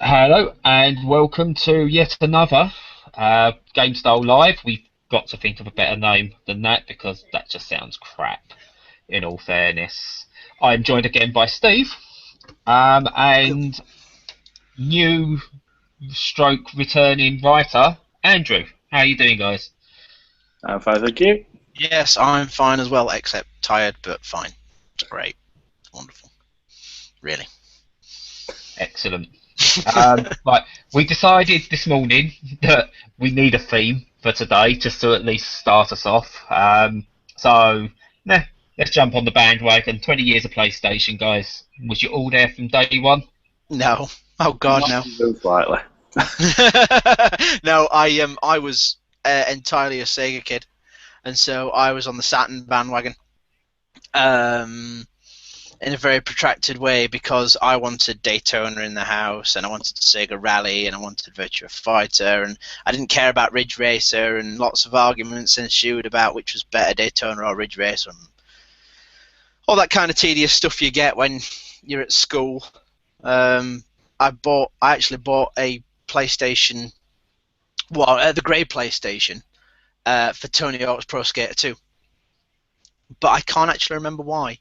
Hello and welcome to yet another Gamestyle Live. We've got to think of a better name than that because that just sounds crap, in all fairness. I'm joined again by Steve and new stroke returning writer, Andrew. How are you doing, guys? I'm fine, thank you. Yes, I'm fine as well, except tired, but fine. It's great. It's wonderful. Really. Excellent. Right, we decided this morning that we need a theme for today just to at least start us off. So, let's jump on the bandwagon. 20 years of PlayStation, guys. Was you all there from day one? No. Oh God, no. Even slightly. No, I was entirely a Sega kid, and so I was on the Saturn bandwagon. In a very protracted way because I wanted Daytona in the house, and I wanted Sega Rally, and I wanted Virtua Fighter, and I didn't care about Ridge Racer, and lots of arguments ensued about which was better, Daytona or Ridge Racer, and all that kind of tedious stuff you get when you're at school. I actually bought a PlayStation, the grey PlayStation, for Tony Hawk's Pro Skater 2, but I can't actually remember why.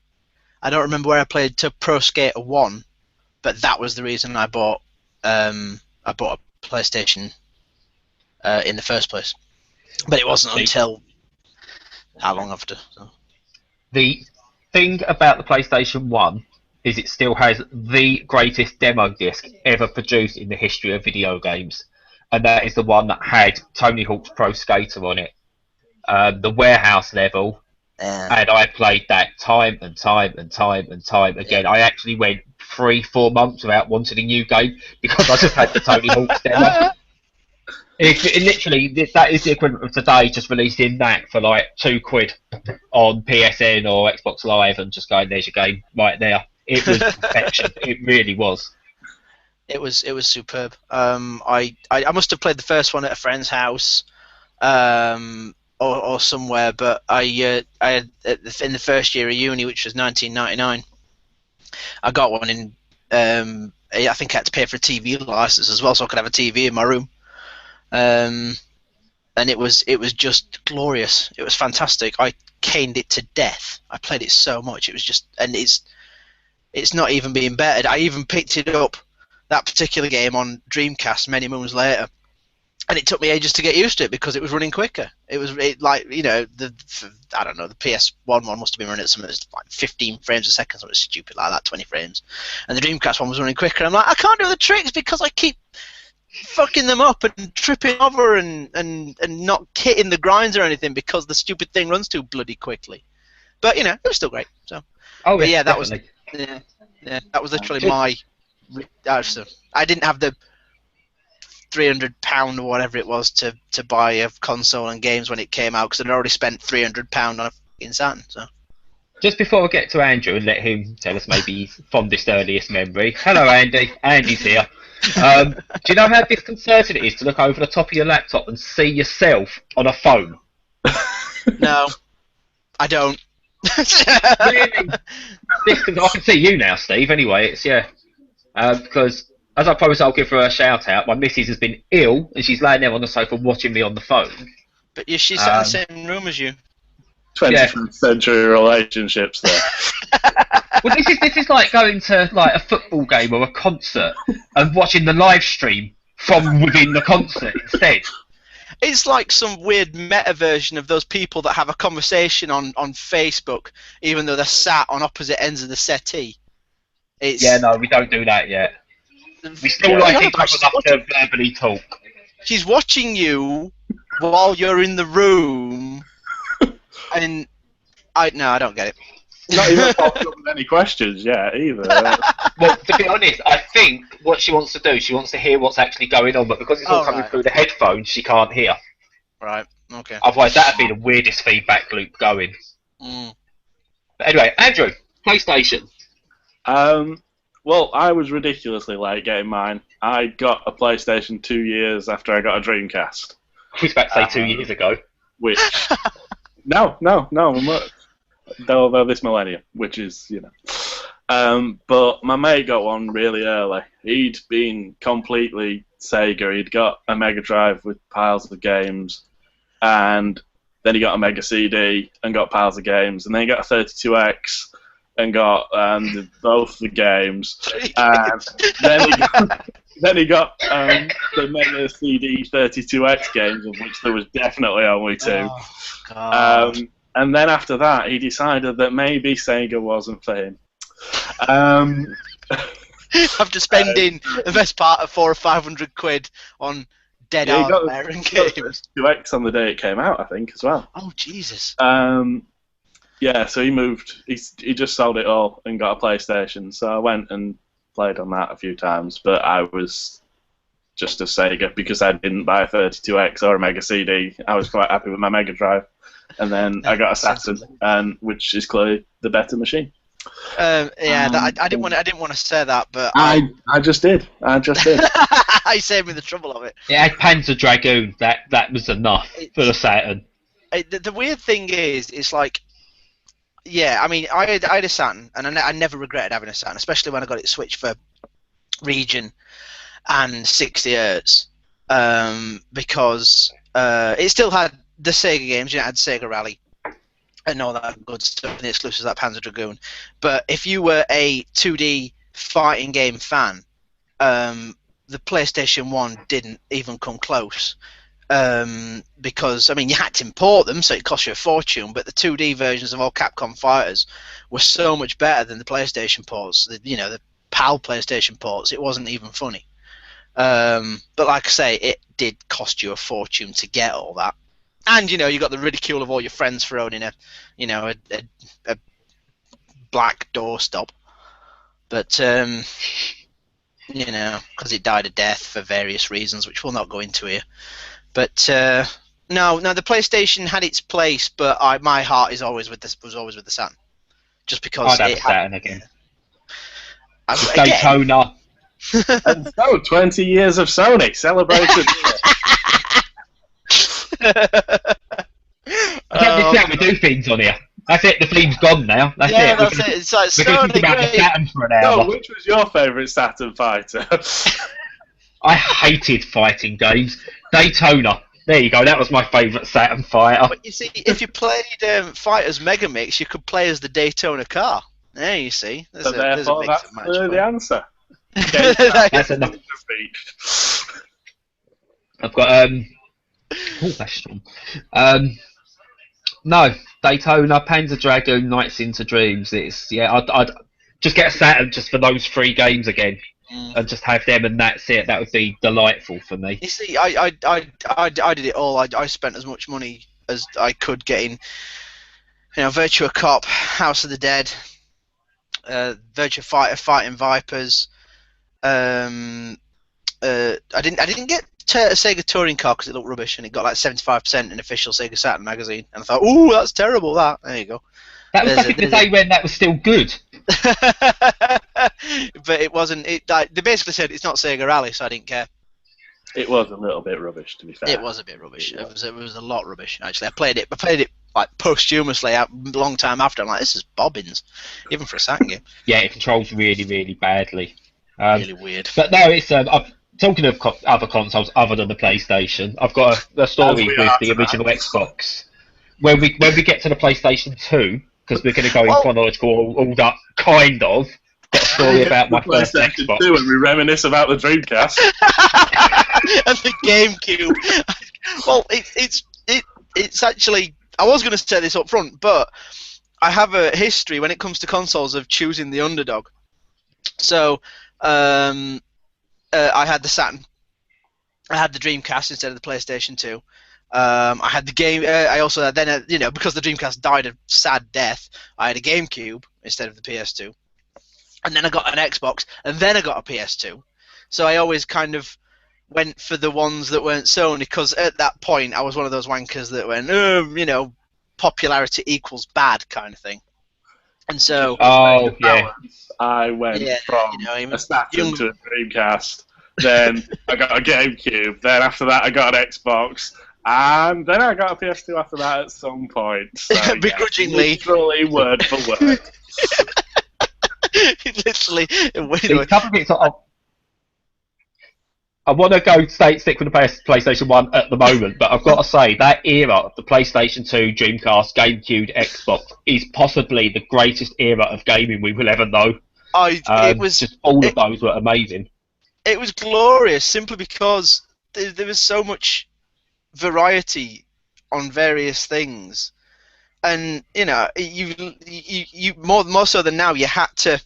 I don't remember where I played to Pro Skater 1, but that was the reason I bought a PlayStation in the first place. But it wasn't until how long after. So. The thing about the PlayStation 1 is it still has the greatest demo disc ever produced in the history of video games. And that is the one that had Tony Hawk's Pro Skater on it. The warehouse level. And I played that time and time again. I actually went 3-4 months without wanting a new game because I just had the Tony Hawk's demo. It literally, that is the equivalent of today just releasing that for like £2 on PSN or Xbox Live and just going, there's your game right there. It was perfection. It really was. It was superb. I must have played the first one at a friend's house. Or somewhere, but I in the first year of uni, which was 1999, I got one in. I think I had to pay for a TV license as well, so I could have a TV in my room. And it was just glorious. It was fantastic. I caned it to death. I played it so much. It was just, and it's not even being bettered. I even picked it up, that particular game, on Dreamcast many moons later. And it took me ages to get used to it because it was running quicker. It was like, you know, the PS1 one must have been running at something like 15 frames a second, something stupid like that, 20 frames. And the Dreamcast one was running quicker. I'm like, I can't do the tricks because I keep fucking them up and tripping over and not hitting the grinds or anything because the stupid thing runs too bloody quickly. But, you know, it was still great. So, but yeah, that definitely. that was literally my. I didn't have the £300 or whatever it was to buy a console and games when it came out because I'd already spent £300 on a fucking Saturn. So. Just before I get to Andrew and let him tell us maybe his fondest, earliest memory. Hello, Andy. Andy's here. Do you know how disconcerting it is to look over the top of your laptop and see yourself on a phone? No, I don't. Really? I can see you now, Steve. Anyway, it's because. As I promised, I'll give her a shout out. My missus has been ill, and she's laying there on the sofa watching me on the phone. But she's in the same room as you. 21st century relationships there. Well, this is like going to like a football game or a concert and watching the live stream from within the concert instead. It's like some weird meta version of those people that have a conversation on Facebook, even though they're sat on opposite ends of the settee. Yeah, no, we don't do that yet. We still like each other enough to verbally talk. She's watching you while you're in the room, and I don't get it. Not even popped up with any questions yet either. Well, to be honest, I think what she wants to do, she wants to hear what's actually going on, but because it's all coming through the headphones, she can't hear. Right. Okay. Otherwise, that'd be the weirdest feedback loop going. Mm. But anyway, Andrew, PlayStation. Well, I was ridiculously late getting mine. I got a PlayStation 2 years after I got a Dreamcast. I was about to say 2 years ago. Which... no, though this millennium, which is, you know. But my mate got one really early. He'd been completely Sega. He'd got a Mega Drive with piles of games, and then he got a Mega CD and got piles of games, and then he got a 32X and got both the games. And then he got the Mega CD 32X games, of which there was definitely only two. Oh, God. And then after that, he decided that maybe Sega wasn't for him. After spending the best part of £400 or £500 on dead hardware and games. 2X on the day it came out, I think, as well. Oh, Jesus. Yeah, so he moved. He just sold it all and got a PlayStation. So I went and played on that a few times, but I was just a Sega because I didn't buy a 32X or a Mega CD. I was quite happy with my Mega Drive, and then I got a Saturn, which is clearly the better machine. I didn't want to say that, but I just did. I saved me the trouble of it. It had Panzer Dragoon. That was enough for the Saturn. The weird thing is, it's like, yeah, I mean, I had a Saturn, and I never regretted having a Saturn, especially when I got it switched for region and 60 Hz, because it still had the Sega games. You know, it had Sega Rally and all that good stuff, and the exclusives like Panzer Dragoon. But if you were a 2D fighting game fan, the PlayStation 1 didn't even come close. Because, I mean, you had to import them, so it cost you a fortune, but the 2D versions of all Capcom fighters were so much better than the PlayStation ports, the PAL PlayStation ports. It wasn't even funny. But like I say, it did cost you a fortune to get all that. And, you got the ridicule of all your friends for owning a black doorstop. But, because it died a death for various reasons, which we'll not go into here. But no, the PlayStation had its place, but my heart was always with the Saturn, just because I'd have Saturn again. Daytona. And so, 20 years of Sony celebrated. This is how we do things on here. That's it. The theme's gone now. That's it. That's it. It's like we're going to talk about the Saturn for an hour. So, which was your favourite Saturn fighter? I hated fighting games. Daytona. There you go. That was my favourite Saturn fighter. But you see, if you played Fighters Mega Mix, you could play as the Daytona car. There you see. There's a mix that's and match the answer. That's enough. I've got question. No, Daytona, Panzer Dragoon, Nights into Dreams. I'd just get a Saturn just for those 3 games again. And just have them, and that's it. That would be delightful for me. You see, I did it all. I spent as much money as I could getting, Virtua Cop, House of the Dead, Virtua Fighter, Fighting Vipers. I didn't get a Sega Touring Car because it looked rubbish, and it got like 75% in official Sega Saturn magazine. And I thought, ooh, that's terrible. There you go. That was back in the day when that was still good. But it wasn't. They basically said it's not Sega Rally, so I didn't care. It was a little bit rubbish, to be fair. It was a bit rubbish. It was a lot rubbish, actually. I played it like posthumously a long time after. I'm like, this is bobbins, even for a Saturn game. Yeah, it controls really, really badly. Really weird. But no, it's talking of other consoles other than the PlayStation. I've got a story with the original Xbox. When we get to the PlayStation 2, because we're going to go in chronological order, kind of. Got a story about my first Xbox. 2 and we reminisce about the Dreamcast. And the GameCube. Well, it's actually. I was going to say this up front, but I have a history when it comes to consoles of choosing the underdog. So, I had the Saturn. I had the Dreamcast instead of the PlayStation 2. I had the game. I also then, because the Dreamcast died a sad death, I had a GameCube instead of the PS2. And then I got an Xbox, and then I got a PS2. So I always kind of went for the ones that weren't Sony, because at that point I was one of those wankers that went, popularity equals bad kind of thing. And so, I went from a Saturn to a Dreamcast. Then I got a GameCube. Then after that, I got an Xbox. And then I got a PS2 after that at some point. So, begrudgingly. Literally word for word. Literally, These couple of bits I want to go stick with the PlayStation 1 at the moment, but I've got to say that era of the PlayStation 2, Dreamcast, GameCube, Xbox is possibly the greatest era of gaming we will ever know. Just all of those were amazing. It was glorious simply because there was so much variety on various things, and you more so than now, you had to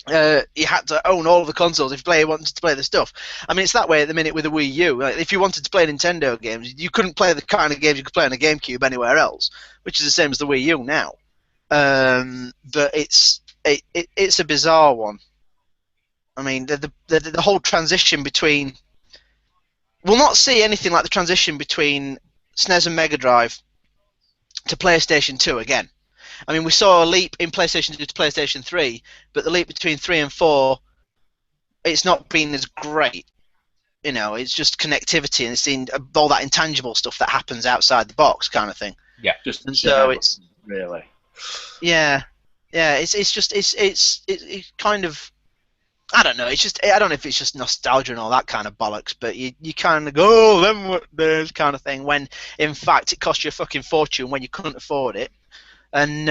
own all of the consoles if you wanted to play the stuff. I mean, it's that way at the minute with the Wii U. Like, if you wanted to play Nintendo games, you couldn't play the kind of games you could play on a GameCube anywhere else, which is the same as the Wii U now. But it's a bizarre one. I mean, the whole transition between... We'll not see anything like the transition between SNES and Mega Drive to PlayStation 2 again. I mean, we saw a leap in PlayStation 2 to PlayStation 3, but the leap between 3 and 4, it's not been as great. You know, it's just connectivity and it's seen all that intangible stuff that happens outside the box kind of thing. Yeah, just and so it's really. Yeah, it's kind of, I don't know. It's just, I don't know if it's just nostalgia and all that kind of bollocks, but you kind of go, oh, them were theirs kind of thing. When in fact it cost you a fucking fortune when you couldn't afford it. And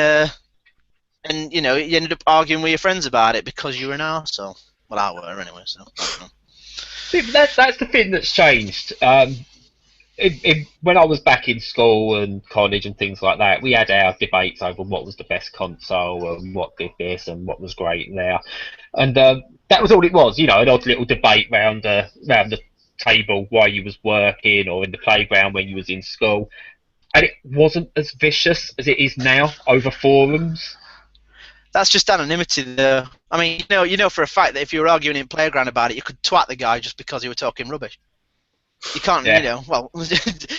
you know, you ended up arguing with your friends about it because you were an arsehole. Well, I were anyway, so I don't know. See, that's the thing that's changed. When I was back in school and college and things like that, we had our debates over what was the best console and what did this and what was great there. And that was all it was, you know, an odd little debate round the table while you was working or in the playground when you was in school. And it wasn't as vicious as it is now over forums. That's just anonymity, though. I mean, you know for a fact that if you were arguing in playground about it, you could twat the guy just because he were talking rubbish. You can't, you know, well,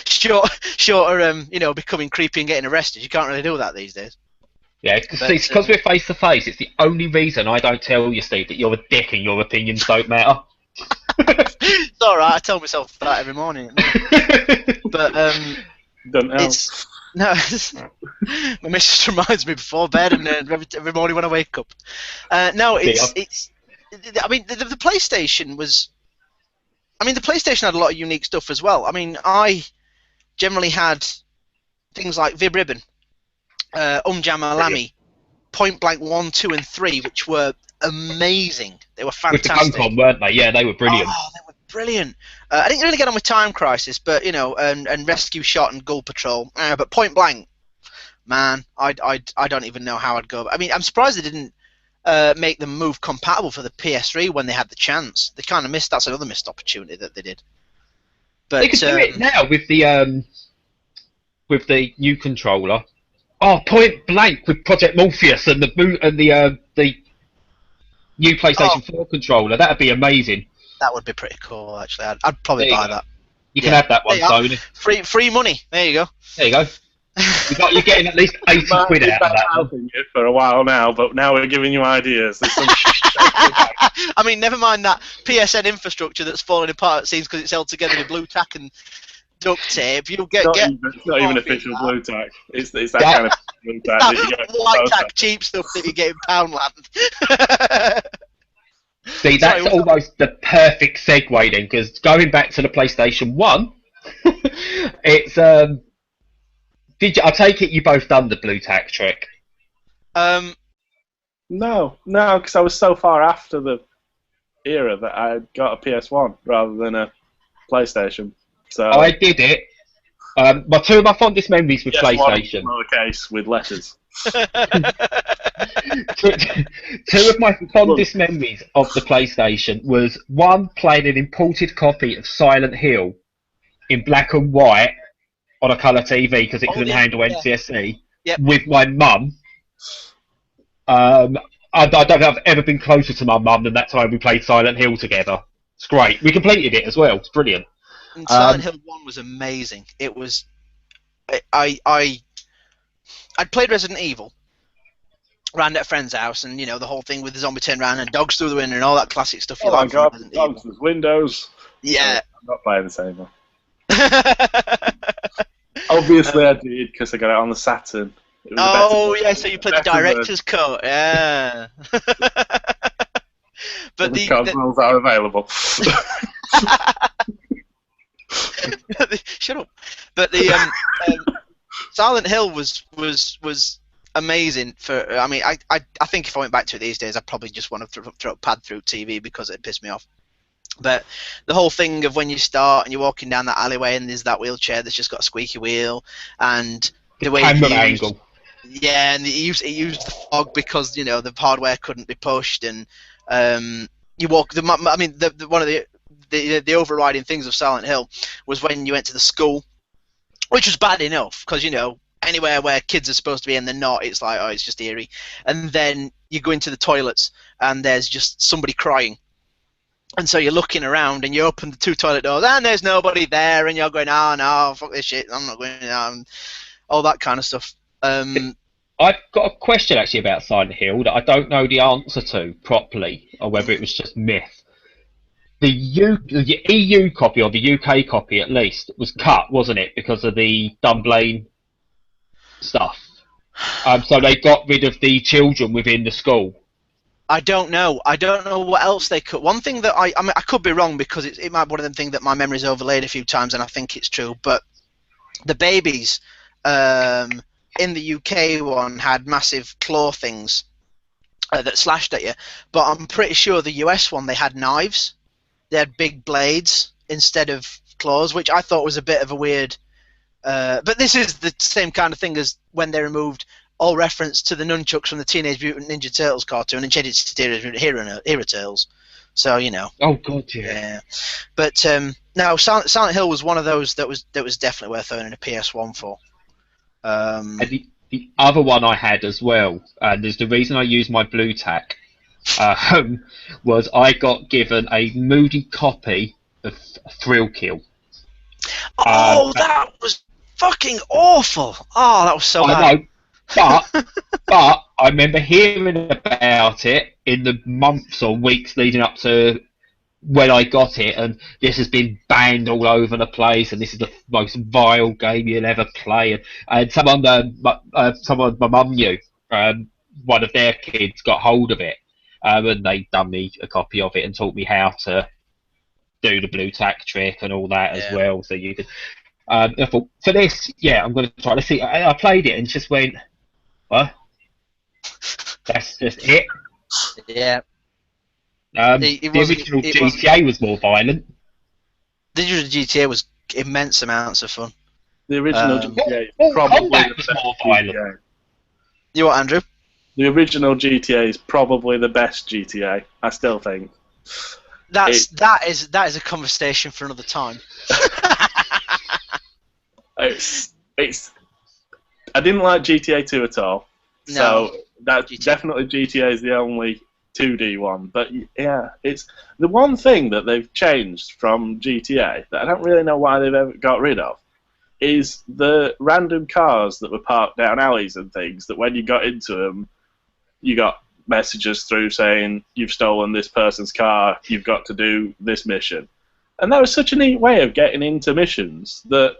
short, you know, becoming creepy and getting arrested. You can't really do that these days. Yeah, it's because we're face to face. It's the only reason I don't tell you, Steve, that you're a dick and your opinions don't matter. It's all right. I tell myself that every morning. But don't know. No, my missus reminds me before bed and every morning when I wake up. No, it's. I mean, the PlayStation was. I mean, the PlayStation had a lot of unique stuff as well. I mean, I generally had things like Vib Ribbon, Jam Alami, Point Blank 1, 2, and 3, which were amazing. They were fantastic. With the Famicom, weren't they? Yeah, they were brilliant. Oh, they were brilliant. I didn't really get on with Time Crisis, but you know, and Rescue Shot and Ghoul Patrol. But Point Blank, man, I don't even know how I'd go. I mean, I'm surprised they didn't make them move compatible for the PS3 when they had the chance. They kind of missed. That's another missed opportunity that they did. But they could do it now with the new controller. Oh, Point Blank with Project Morpheus and the new PlayStation 4 controller. That'd be amazing. That would be pretty cool, actually. I'd probably buy that. You can have that one, Sony. Free money. There you go. There you go. You're getting at least 80 quid out of that. Helping you for a while now, but now we're giving you ideas. I mean, never mind that PSN infrastructure that's falling apart. It seems because it's held together with blue tack and duct tape. You'll it's not even official blue tack. It's that kind of blue tack. That you get white tack cheap stuff that you get in Poundland. See, that's almost the perfect segue then, because going back to the PlayStation 1, it's I take it you both done the blue tack trick? No, because I was so far after the era that I got a PS1 rather than a PlayStation. So I did it. Two of my fondest memories with PlayStation. Lowercase with letters. Two of my fondest memories of the PlayStation was one playing an imported copy of Silent Hill in black and white on a colour TV because it couldn't handle NTSC with my mum. I don't think I've ever been closer to my mum than that time we played Silent Hill together. It's great. We completed it as well. It's brilliant. And Silent Hill 1 was amazing. It was... I'd played Resident Evil around at a friend's house, and you know the whole thing with the zombie turn around and dogs through the window and all that classic stuff. Oh my god, dogs with windows. Yeah. I'm not playing this anymore. Obviously I did, because I got it on the Saturn. It was a better Oh version. yeah, so you played the Better director's cut, yeah. But the Cosmos are available. shut up. But the Silent Hill was amazing. I mean, I think if I went back to it these days, I'd probably just want to throw a pad through TV because it'd piss me off. But the whole thing of when you start and you're walking down that alleyway and there's that wheelchair that's just got a squeaky wheel, and the way camera it used, angle. yeah, and it used the fog because the hardware couldn't be pushed, and you walk. I mean, one of the overriding things of Silent Hill was when you went to the school, which was bad enough because anywhere where kids are supposed to be and they're not, it's like, oh, it's just eerie. And then you go into the toilets and there's just somebody crying. And so you're looking around and you open the 2 toilet doors and there's nobody there, and you're going, oh no, fuck this shit, I'm not going down, all that kind of stuff. I've got a question actually about Silent Hill that I don't know the answer to properly, or whether it was just myth. The EU copy, or the UK copy at least, was cut, wasn't it, because of the Dunblane stuff? So they got rid of the children within the school. I don't know what else they could. One thing that I mean, I could be wrong because it might be one of them things that my memory's overlaid a few times and I think it's true, but the babies in the UK one had massive claw things that slashed at you, but I'm pretty sure the US one, they had knives. They had big blades instead of claws, which I thought was a bit of a weird... but this is the same kind of thing as when they removed all reference to the nunchucks from the Teenage Mutant Ninja Turtles cartoon and changed it to Teenage Mutant Hero Turtles. So, Oh, God, yeah. But no, Silent Hill was one of those that was definitely worth owning a PS1 for. And the other one I had as well, and there's the reason I used my blue tack, was I got given a moody copy of Thrill Kill. Oh, that was fucking awful! Oh, that was so bad. I know, but I remember hearing about it in the months or weeks leading up to when I got it, and this has been banned all over the place, and this is the most vile game you'll ever play. And someone my mum knew, one of their kids got hold of it, and they done me a copy of it and taught me how to do the blue tack trick and all that as well. So you could. I thought, for this, I'm going to try. Let's see. I played it and just went, what? That's just it. Yeah. The original GTA was more violent. The original GTA was immense amounts of fun. The original GTA is probably the was best more violent. GTA. You what, Andrew? The original GTA is probably the best GTA. I still think. That is a conversation for another time. It's. I didn't like GTA 2 at all. No, so that's GTA. definitely GTA is the only 2D one. But yeah, it's the one thing that they've changed from GTA that I don't really know why they've ever got rid of is the random cars that were parked down alleys and things that when you got into them, you got messages through saying you've stolen this person's car, you've got to do this mission. And that was such a neat way of getting into missions that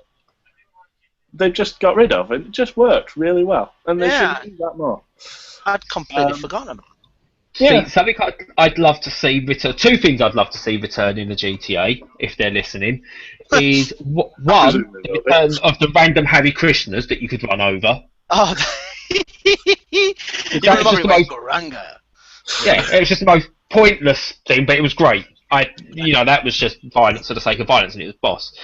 they've just got rid of, and it just worked really well. And they should do that more. I'd completely forgotten about it. See, something I'd love to see return. Two things I'd love to see return in the GTA, if they're listening, is one, the return of the random Hare Krishnas that you could run over. Oh, it was just the most pointless thing, but it was great. That was just violence for the sake of violence, and it was boss.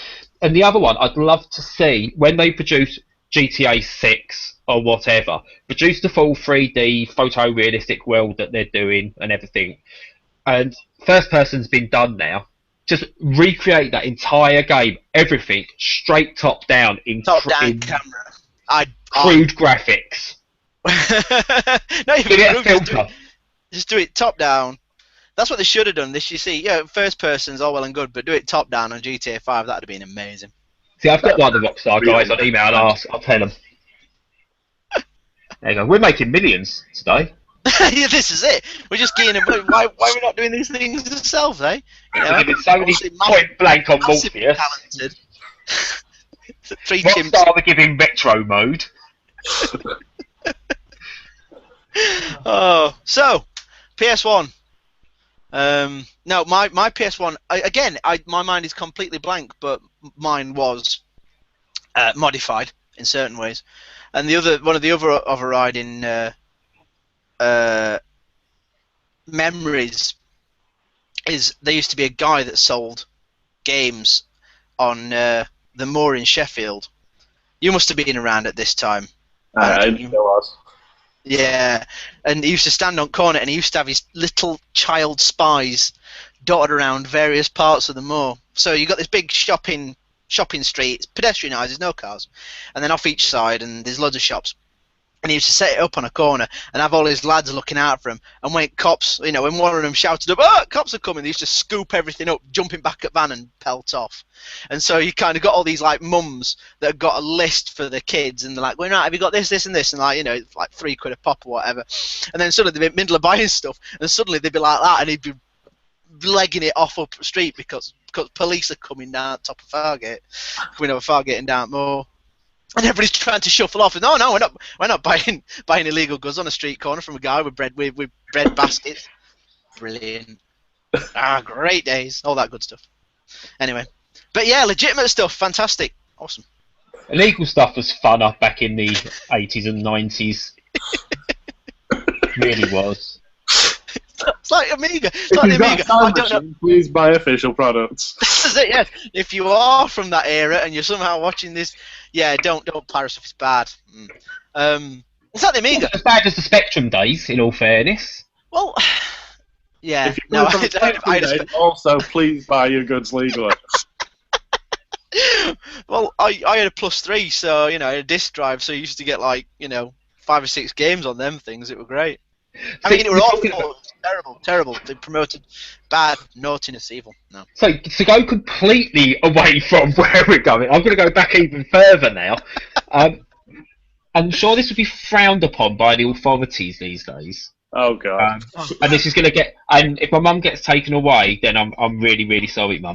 And the other one, I'd love to see when they produce GTA 6 or whatever, produce the full 3D photorealistic world that they're doing and everything. And first person's been done now. Just recreate that entire game, everything straight top down in camera. Crude graphics. Not even Give it a filter. Just do it top down. That's what they should have done. This, you see, first person's all well and good, but do it top down on GTA 5. That'd have been amazing. See, I've got one of the Rockstar guys on email and I'll tell them. There you go. We're making millions today. Yeah, this is it. We're just gearing them. Why are we not doing these things ourselves, eh? We're giving so many point blank on Morpheus. Three Rockstar chimps. were giving retro mode. Oh, so PS1. No, my PS1 my mind is completely blank, but mine was modified in certain ways, and one of the other overriding memories is there used to be a guy that sold games on the moor in Sheffield. You must have been around at this time, Andrew. It was. Yeah, and he used to stand on corner, and he used to have his little child spies dotted around various parts of the moor. So you got this big shopping street. It's pedestrianised. There's no cars, and then off each side, and there's loads of shops. And he used to set it up on a corner and have all his lads looking out for him. And when cops, when one of them shouted up, "Oh, cops are coming!" they used to scoop everything up, jumping back at van and pelt off. And so you kind of got all these like mums that have got a list for the kids, and they're like, "Well, right, have you got this, this, and this?" And like, like £3 a pop or whatever. And then suddenly they'd be middle of buying stuff, and suddenly they'd be like that, and he'd be legging it off up the street because police are coming down top of Fargate, coming over Fargate and down more. And everybody's trying to shuffle off. And no, we're not buying illegal goods on a street corner from a guy with bread baskets. Brilliant. Great days. All that good stuff. Anyway, but yeah, legitimate stuff. Fantastic. Awesome. Illegal stuff was funner back in the 80s and 90s. Really was. It's like Amiga. It's like the Amiga. I don't know. Please buy official products. This is it, yes. If you are from that era and you're somehow watching this, yeah, don't pirate stuff. It's bad. It's like the Amiga. Not as bad as the Spectrum days, in all fairness. Well, yeah. If you also please buy your goods legally. Well, I had a +3, so I had a disc drive, so you used to get like 5 or 6 games on them things. It were great. I mean, it were awful. Terrible. They promoted bad, naughtiness, evil. No. So to go completely away from where we're going, I'm going to go back even further now. I'm sure this would be frowned upon by the authorities these days. Oh God! And this is going to get. And if my mum gets taken away, then I'm really, really sorry, mum.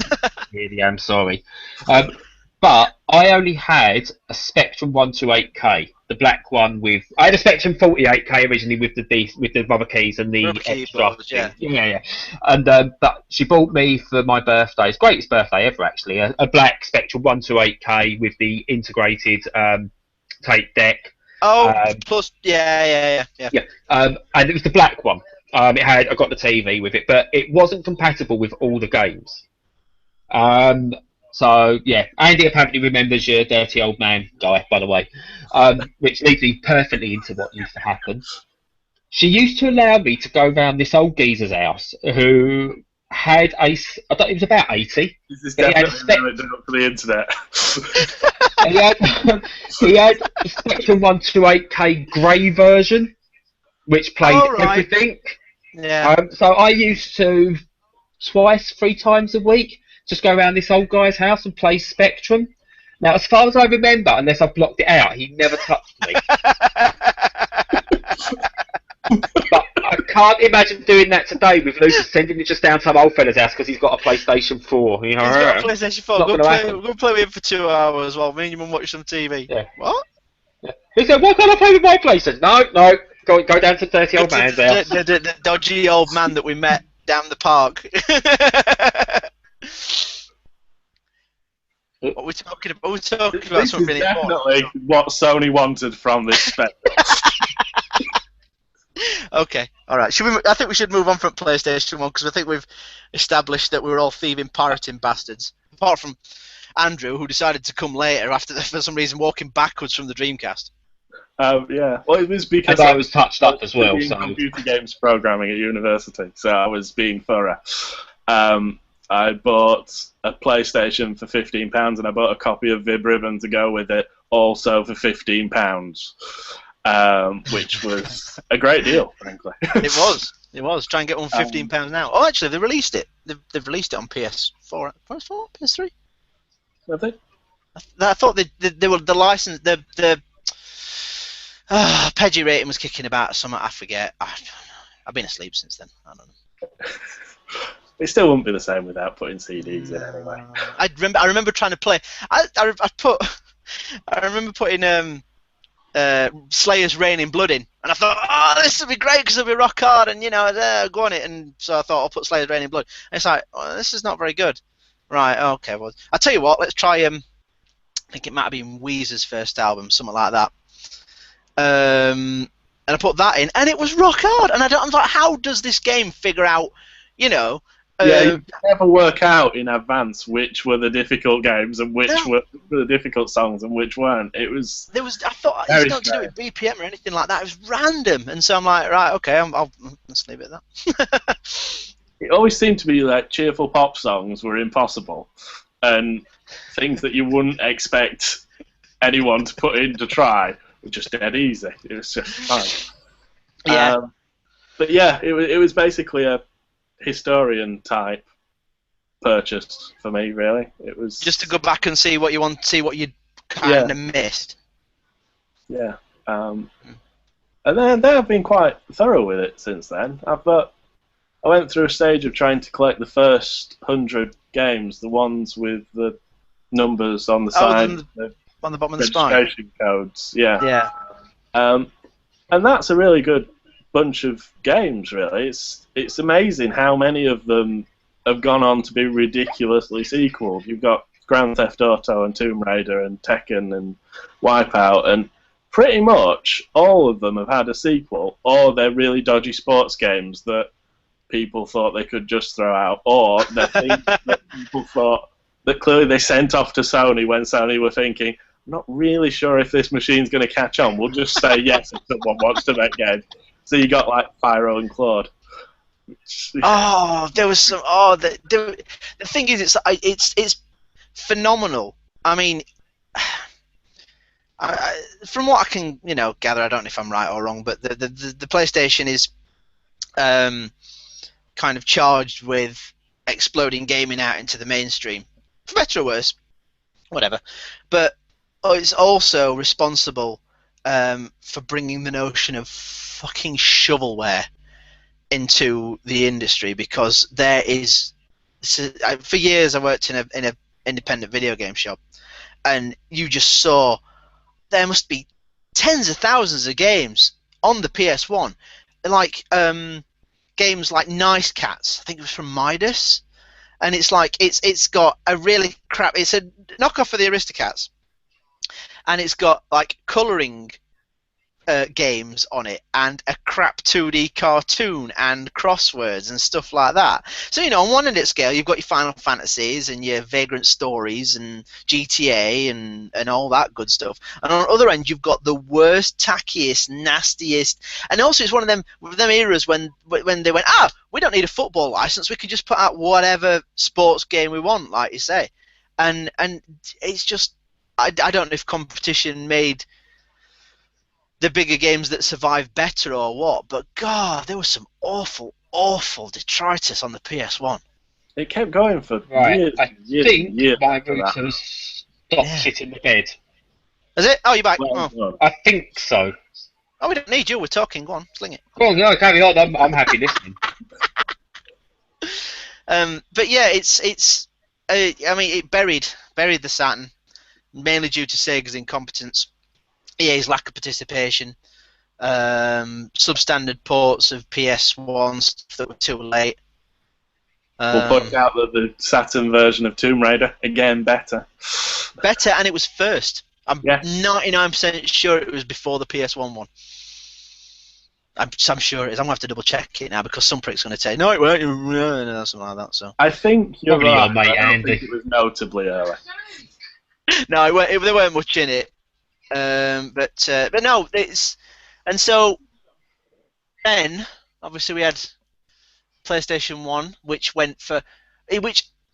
Really am sorry. But I only had a Spectrum 128K, the black one with. I had a Spectrum 48K originally with the rubber keys and the extra. Yeah. And but she bought me for my birthday. It's greatest birthday ever, actually. A black Spectrum 128K with the integrated tape deck. Oh, plus yeah. And it was the black one. I got the TV with it, but it wasn't compatible with all the games. So yeah, Andy apparently remembers your dirty old man guy, by the way, which leads me perfectly into what used to happen. She used to allow me to go round this old geezer's house who had it was about 80. This is definitely up to the internet. he had the Spectrum 128K grey version, which played everything. Yeah. So I used to 3 times a week just go around this old guy's house and play Spectrum. Now, as far as I remember, unless I blocked it out, he never touched me. But I can't imagine doing that today with Lucas sending me just down some old fella's house because he's got a PlayStation 4. He's got a PlayStation 4. Go play with him for 2 hours while me and your mum watch some TV. Yeah. What? Yeah. He said, "Why can't I play with my PlayStation?" No. Go down to the dirty old man's house. The dodgy old man that we met down the park. What we're talking about? We're talking about something really definitely important. What Sony wanted from this Spectrum. Okay, all right. I think we should move on from PlayStation 1 because I think we've established that we were all thieving, pirating bastards. Apart from Andrew, who decided to come later after, for some reason, walking backwards from the Dreamcast. Yeah. Well, it was because I was touched up as well. So computer games programming at university, so I was being thorough. I bought a PlayStation for £15, and I bought a copy of Vib Ribbon to go with it, also for £15, which was a great deal, frankly. It was. Try and get one for £15 now. Oh, actually, they released it. They've released it on PS4, PS3. Have they? I thought they were the license. The PEGI rating was kicking about something. I forget. I've been asleep since then. I don't know. It still wouldn't be the same without putting CDs in anyway. I remember trying to play. I remember putting Slayer's Raining Blood in, and I thought, oh, this would be great because it'll be rock hard, and go on it. And so I thought I'll put Slayer's Raining Blood. And it's like, oh, this is not very good. Right, okay, well, I'll tell you what, let's try. I think it might have been Weezer's first album, something like that. And I put that in, and it was rock hard. And I'm like, how does this game figure out, Yeah, you never work out in advance which were the difficult games and which were the difficult songs and which weren't. I thought it's not to do with BPM or anything like that. It was random, and so I'm like, right, okay, let's leave it at that. It always seemed to be like cheerful pop songs were impossible, and things that you wouldn't expect anyone to put in to try were just dead easy. It was just fun. Yeah. But yeah, it was basically a historian type purchase for me, really. It was just to go back and see what you want, see what you kind of missed. Yeah. And then I've been quite thorough with it since then. I went through a stage of trying to collect the first 100 games, the ones with the numbers on the side, on the bottom of the spine. Registration codes, yeah. Yeah. And that's a really good bunch of games, really. It's amazing how many of them have gone on to be ridiculously sequeled. You've got Grand Theft Auto and Tomb Raider and Tekken and Wipeout, and pretty much all of them have had a sequel, or they're really dodgy sports games that people thought they could just throw out, or they're things that people thought that clearly they sent off to Sony when Sony were thinking, I'm not really sure if this machine's going to catch on. We'll just say yes if someone wants to make games. So you got like Pyro and Claude. Oh, there was some. Oh, the thing is, it's phenomenal. I mean, from what I can gather, I don't know if I'm right or wrong, but the PlayStation is kind of charged with exploding gaming out into the mainstream, for better or worse, whatever. But it's also responsible for bringing the notion of fucking shovelware into the industry, because there is. For years, I worked in a independent video game shop, and you just saw there must be tens of thousands of games on the PS1, like games like Nice Cats. I think it was from Midas, and it's like it's got a really crap. It's a knockoff of the Aristocats, and it's got like colouring games on it, and a crap 2D cartoon and crosswords and stuff like that. So on one end of the scale, you've got your Final Fantasies and your Vagrant Stories and GTA and all that good stuff, and on the other end you've got the worst, tackiest, nastiest. And also it's one of them eras when they went, we don't need a football license, we can just put out whatever sports game we want, like you say. And it's just, I don't know if competition made the bigger games that survive better or what, but God, there was some awful, awful detritus on the PS1. It kept going for years. I think my router stopped shitting the bed. Is it? Oh, you're back. Well. I think so. Oh, we don't need you. We're talking. Go on, sling it. Well, no, carry on. I'm happy listening. But yeah, it's. I mean, it buried the Saturn, mainly due to Sega's incompetence, EA's lack of participation, substandard ports of PS1 stuff that were too late. We'll point out that the Saturn version of Tomb Raider, again, better. Better, and it was first. I'm 99% sure it was before the PS1 one. I'm sure it is. I'm going to have to double check it now, because some prick's going to say, no, it weren't, something like that. So I think you're right. Mate, I don't Andy. think it was notably early. No, there weren't much in it. But no, it's, and so then obviously we had PlayStation 1, which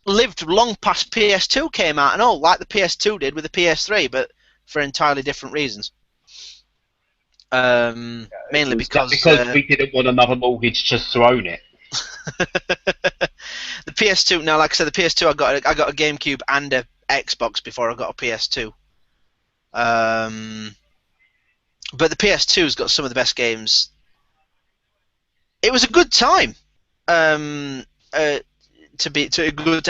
lived long past PS2 came out and all, like the PS2 did with the PS3, but for entirely different reasons. Mainly because we didn't want another mortgage just to own it. The PS2. Now, like I said, the PS2, I got a GameCube and a Xbox before I got a PS2. But the PS2's got some of the best games. It was a good time. to a good.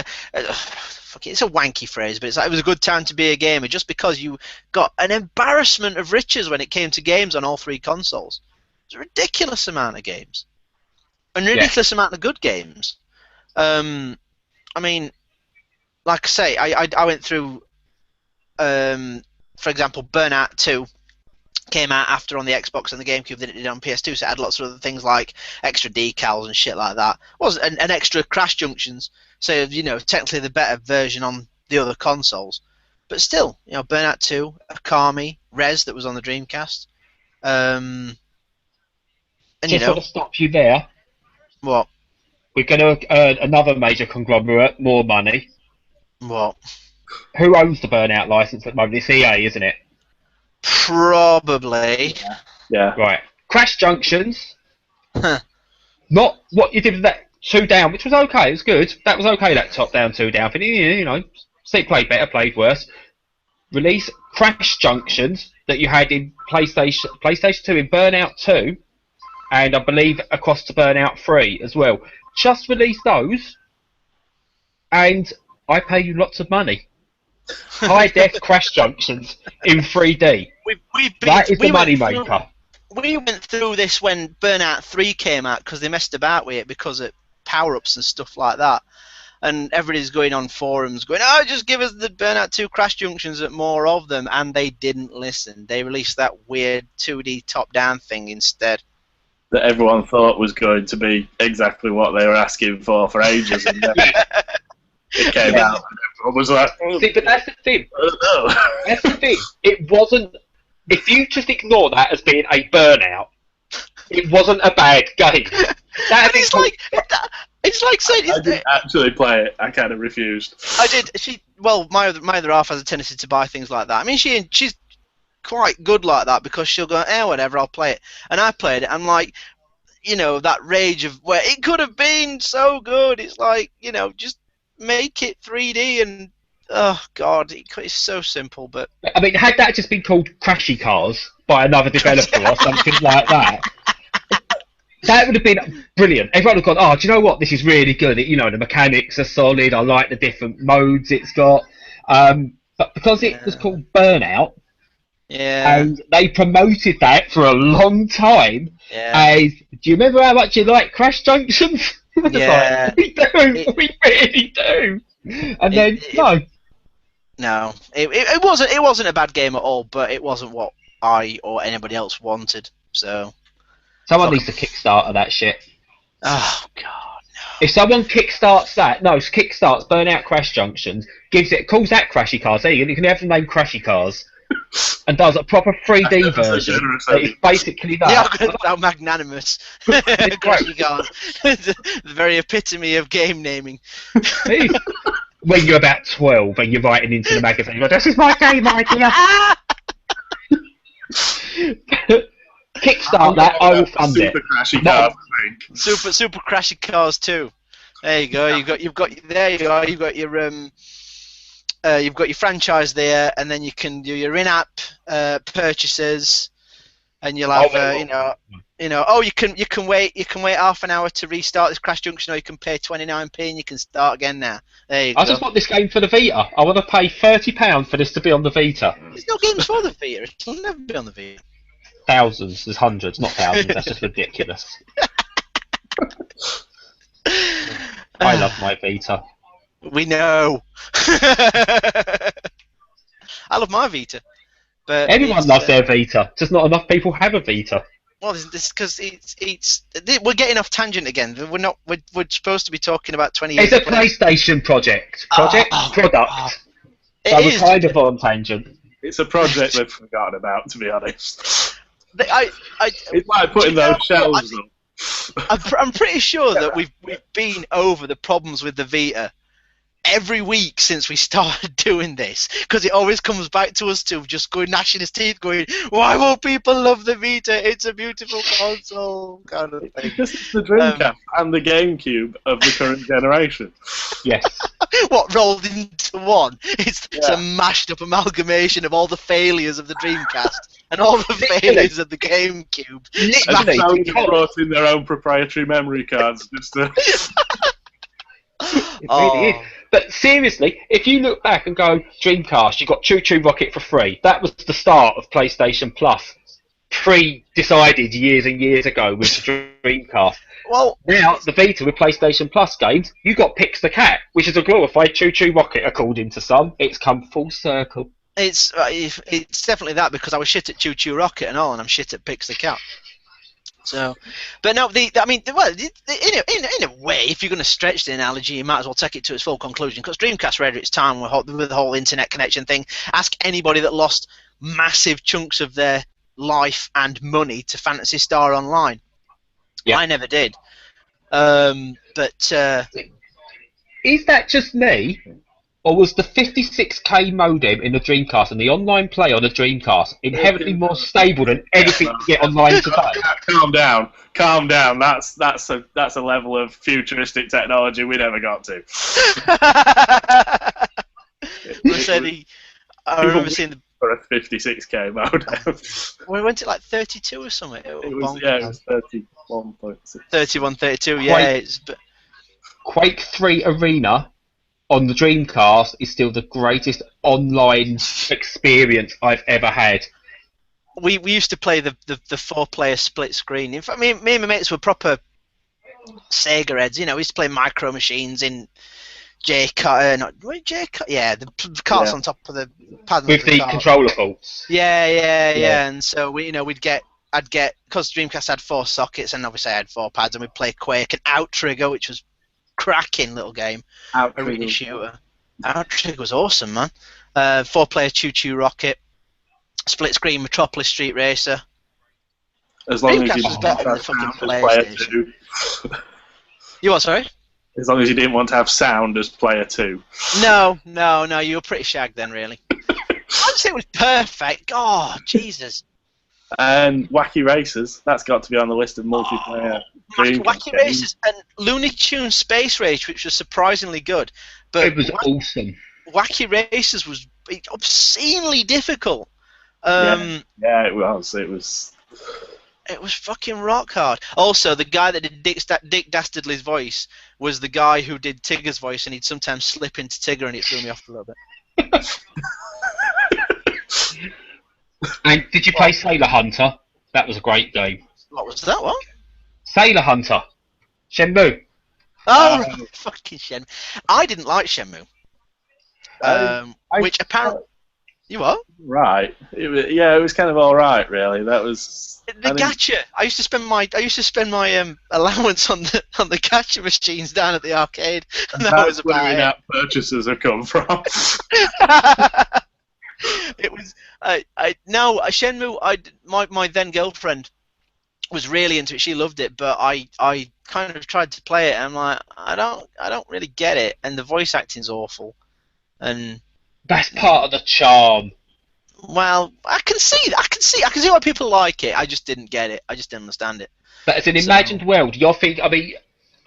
Fuck it, it's a wanky phrase, but it's like it was a good time to be a gamer just because you got an embarrassment of riches when it came to games on all 3 consoles. It's a ridiculous amount of games, and a ridiculous amount of good games. I mean, like I say, I went through, for example, Burnout 2 came out after on the Xbox and the GameCube than it did on PS2, so it had lots of other things like extra decals and shit like that. And extra crash junctions, so technically the better version on the other consoles. But still, Burnout 2, Akami, Rez that was on the Dreamcast. And Just sort of stop you there. What? We're going to earn another major conglomerate more money. What? Who owns the Burnout license at the moment? It's EA, isn't it? Probably. Yeah. Right. Crash Junctions. Huh. Not what you did with that 2 down, which was okay. It was good. That was okay, that top down 2 down. It played better, played worse. Release Crash Junctions that you had in PlayStation 2 in Burnout 2, and I believe across to Burnout 3 as well. Just release those, and I pay you lots of money. High def Crash Junctions in 3D. That is the money maker. We went through this when Burnout 3 came out because they messed about with it because of power-ups and stuff like that. And everybody's going on forums going, oh, just give us the Burnout 2 Crash Junctions and more of them. And they didn't listen. They released that weird 2D top-down thing instead. That everyone thought was going to be exactly what they were asking for ages. And then it came out and everyone was like, oh, see, but that's the thing. no. That's the thing. It wasn't. If you just ignore that as being a Burnout, it wasn't a bad game. It's like saying I didn't actually play it. I kind of refused. I did. My other half has a tendency to buy things like that. I mean, she's quite good like that because she'll go, whatever, I'll play it. And I played it. I'm like, that rage of where it could have been so good. It's like, just make it 3D and oh god, it's so simple. But I mean, had that just been called Crashy Cars by another developer or something like that, that would have been brilliant. Everyone would have gone, oh, do you know what? This is really good. The mechanics are solid. I like the different modes it's got. But because it was called Burnout, and they promoted that for a long time, as, do you remember how much you like Crash Junctions? Yeah, we do. We really do. And no, it wasn't a bad game at all, but it wasn't what I or anybody else wanted. So someone needs to kickstart that shit. Oh god, no! If someone kickstarts Burnout Crash Junctions, calls that Crashy Cars. There you can have the name Crashy Cars, and does a proper 3D version. It's basically that. Yeah, I'm going to sound magnanimous. Crashy Cars, the very epitome of game naming. When you're about 12 and you're writing into the magazine, you're like, this is my game idea. Kickstart that. I will fund it. Super Crashy Cars, I think. Super Crashy Cars 2. There you go. You've got your franchise there, and then you can do your in-app purchases, and you'll have you can wait half an hour to restart this Crash Junction, or you can pay 29p and you can start again now. There you go. I just want this game for the Vita. I want to pay £30 for this to be on the Vita. There's no games for the Vita. It'll never be on the Vita. Thousands. There's hundreds, not thousands. That's just ridiculous. I love my Vita. We know. I love my Vita, but everyone loves their Vita. Just not enough people have a Vita. Well, this because we're getting off tangent again. We're supposed to be talking about 20 years. It's a PlayStation product. So we're kind of on tangent. It's a project they've forgotten about, to be honest. It's like putting those shelves up. I'm pretty sure that we've been over the problems with the Vita every week since we started doing this, because it always comes back to us to just going gnashing his teeth going, why won't people love the Vita? It's a beautiful console, kind of thing. Because it's the Dreamcast and the GameCube of the current generation. Yes. What, rolled into one? It's a mashed up amalgamation of all the failures of the Dreamcast and all the failures of the GameCube. And Sony brought in their own proprietary memory cards just to... It really is. But seriously, if you look back and go Dreamcast, you got Choo Choo Rocket for free. That was the start of PlayStation Plus. Pre-decided years and years ago with the Dreamcast. Well, Now the Vita with PlayStation Plus games, you got Pix the Cat, which is a glorified Choo Choo Rocket, according to some. It's come full circle. it's definitely that, because I was shit at Choo Choo Rocket and all, and I'm shit at Pix the Cat. So, but no, I mean, well, in a way, if you're going to stretch the analogy, you might as well take it to its full conclusion. Because Dreamcast read its time with the whole internet connection thing. Ask anybody that lost massive chunks of their life and money to Phantasy Star Online. Yeah. I never did. But is that just me? Or was the 56k modem in the Dreamcast and the online play on the Dreamcast inherently more stable than anything you get online today? Calm down. That's a level of futuristic technology we never got to. I remember seeing the for a 56k modem. We went to like 32 or something. It was 31.6. 31, 32. Yeah. Quake 3 Arena on the Dreamcast is still the greatest online experience I've ever had. We used to play the 4-player split screen. In fact, me and my mates were proper Sega heads. You know, we used to play Micro Machines in the carts on top of the pad with the controller ports. Yeah. And so I'd get, because Dreamcast had 4 sockets, and obviously I had 4 pads, and we'd play Quake and Outrigger, which was cracking little game. Arena shooter. Outrigger was awesome, man. 4-player Choo Choo Rocket, split screen Metropolis Street Racer. As long as you was better than the fucking PlayStation. You what? Sorry. As long as you didn't want to have sound as player 2. No, you were pretty shagged then, really. I'd say it was perfect. Oh, Jesus. And Wacky Racers, that's got to be on the list of multiplayer. Wacky Racers and Looney Tunes Space Race, which was surprisingly good. But it was awesome. Wacky Racers was obscenely difficult. Yeah, it was. It was fucking rock hard. Also, the guy that did Dick Dastardly's voice was the guy who did Tigger's voice, and he'd sometimes slip into Tigger, and it threw me off a little bit. And did you play Sailor Hunter? That was a great game. What was that one? Sailor Hunter. Shenmue. Oh, fucking Shenmue. I didn't like Shenmue. Which apparently... You what? Right. It was kind of all right, really. That was the gacha. I used to spend my allowance on the gacha machines down at the arcade. And that was about where in-app purchases have come from. It was Shenmue. My then girlfriend was really into it. She loved it, but I kind of tried to play it, and I'm like, I don't really get it, and the voice acting's awful, and that's part of the charm. Well, I can see why people like it. I just didn't get it. I just didn't understand it. But it's an imagined world.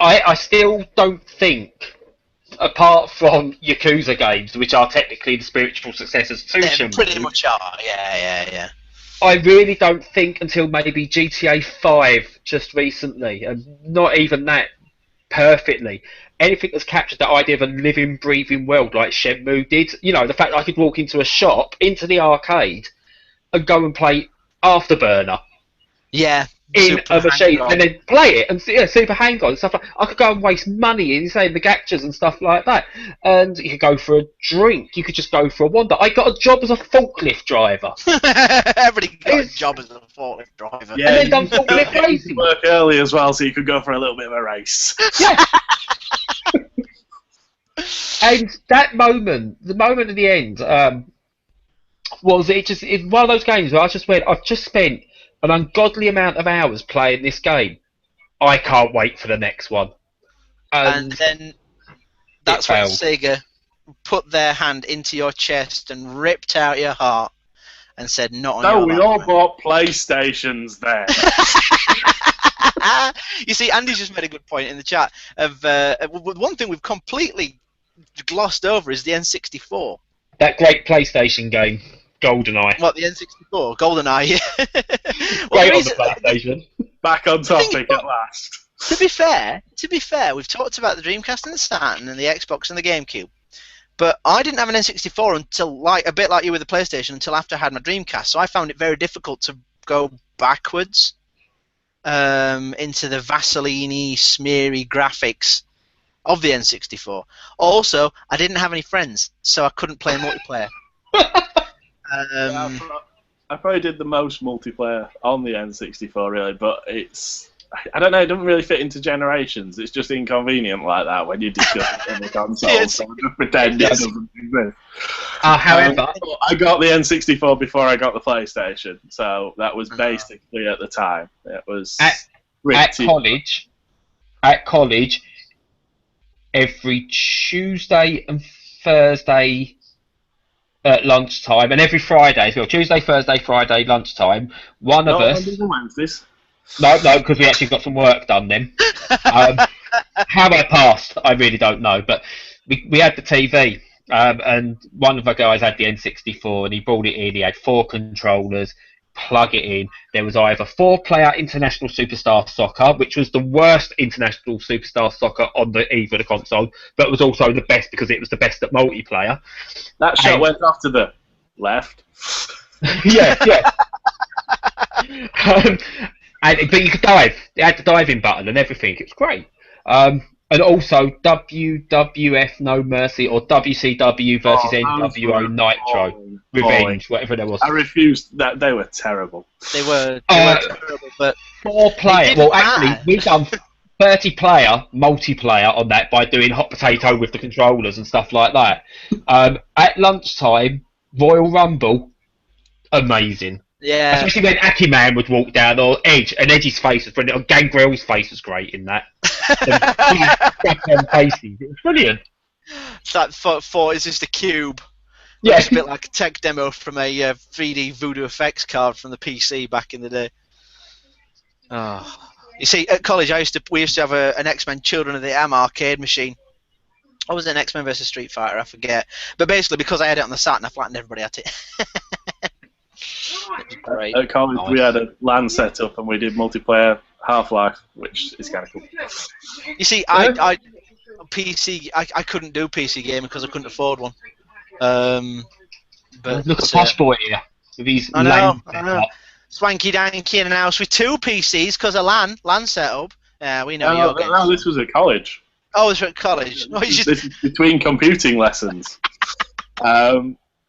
I still don't think, apart from Yakuza games, which are technically the spiritual successors to Shenmue. They pretty much are. Yeah. I really don't think until maybe GTA 5 just recently, and not even that perfectly, anything that's captured that idea of a living, breathing world like Shenmue did. You know, the fact that I could walk into a shop, into the arcade, and go and play Afterburner. Yeah. In a machine, and then play it, and Super Hang-On and stuff like that. I could go and waste money in, say, the gachas and stuff like that. And you could go for a drink, you could just go for a wander. I got a job as a forklift driver. Everybody got a job as a forklift driver. Yeah, and then done forklift racing. Work early as well, so you could go for a little bit of a race. Yeah. And that moment, the moment at the end, was it's one of those games where I just went, I've just spent an ungodly amount of hours playing this game. I can't wait for the next one. And then that's when Sega put their hand into your chest and ripped out your heart and said, "Not on your life." No, we all bought PlayStations there. You see, Andy's just made a good point in the chat of one thing we've completely glossed over is the N64. That great PlayStation game. GoldenEye. What, the N64? GoldenEye, yeah. Great on the PlayStation. Back on topic at last. To be fair, we've talked about the Dreamcast and the Saturn and the Xbox and the GameCube, but I didn't have an N64 until a bit like you with the PlayStation until after I had my Dreamcast. So I found it very difficult to go backwards into the Vaseline-y, smeary graphics of the N64. Also, I didn't have any friends, so I couldn't play multiplayer. I probably did the most multiplayer on the N64, really, but I don't know, it doesn't really fit into generations. It's just inconvenient like that when you discuss it on the console, Yes. so just pretend it doesn't exist. However, I got the N64 before I got the PlayStation, so that was basically at the time. It was at college, every Tuesday and Thursday at lunchtime, and every Friday as well. Tuesday, Thursday, Friday lunchtime. One of us. Mondays and Wednesdays. No, because we actually got some work done then. How I passed, I really don't know. But we had the TV, and one of the guys had the N64, and he brought it in. He had 4 controllers. Plug it in. There was either 4-player International Superstar Soccer, which was the worst International Superstar Soccer on either the console, but was also the best because it was the best at multiplayer. That shot went off to the left. yeah. But you could dive. It had the diving button and everything. It was great. And also WWF No Mercy or WCW versus NWO Nitro Revenge, whatever there was. I refused that. They were terrible. They were terrible, but 4-player. Well, actually, we've done 30-player multiplayer on that by doing hot potato with the controllers and stuff like that. At lunchtime, Royal Rumble, amazing. yeah, Especially when Aki Man would walk down, or Edge, and Edge's face was brilliant, or Gangrel's face was great in that. Faces. It was brilliant. that thought is just a cube. Yeah. It's a bit like a tech demo from a 3D Voodoo Effects card from the PC back in the day. Oh. You see, at college, we used to have an X-Men Children of the Am arcade machine. Or was it an X-Men versus Street Fighter? I forget. But basically, because I had it on the Saturn, I flattened everybody at it. It was great. At college, we had a LAN set up and we did multiplayer Half-Life, which is kind of cool. You see, PC, I couldn't do PC gaming because I couldn't afford one. But Look at Posh Boy here with these I know. lame Swanky Danky in a house with 2 PCs because of LAN setup. Yeah, we know your games. No, this was at college. Oh, it's at college. No, This is between computing lessons.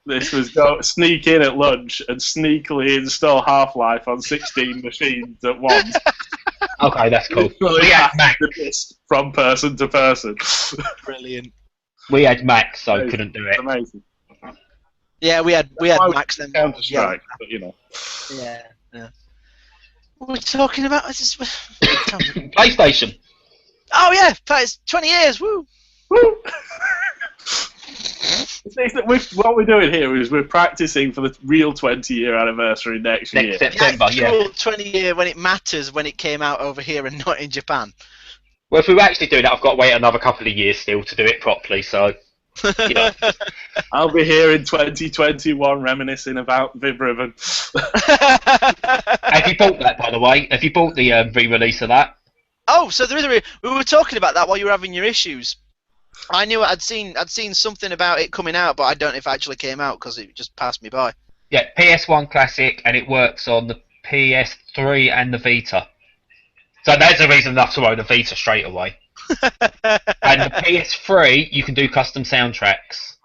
This was sneak in at lunch and sneakily install Half-Life on 16 machines at once. Okay, that's cool. Literally We had passed the disc from person to person. Brilliant. We had Mac, so couldn't do it. Amazing. Yeah, we had Max then. Counter-Strike, but you know. Yeah. What are we talking about? PlayStation. Oh yeah, it's 20 years. Woo. Woo! What we're doing here is we're practicing for the real 20-year anniversary next year. September, yeah. 20 year when it matters when it came out over here and not in Japan. Well, if we were actually doing that, I've got to wait another couple of years still to do it properly, so, you know. I'll be here in 2021 reminiscing about Viv Ribbon. Have you bought that, by the way? Have you bought the re-release of that? Oh, so there is we were talking about that while you were having your issues. I knew I'd seen something about it coming out, but I don't know if it actually came out because it just passed me by. Yeah, PS1 Classic, and it works on the PS3 and the Vita. So that's a reason enough to own a Vita straight away. And the PS3, you can do custom soundtracks.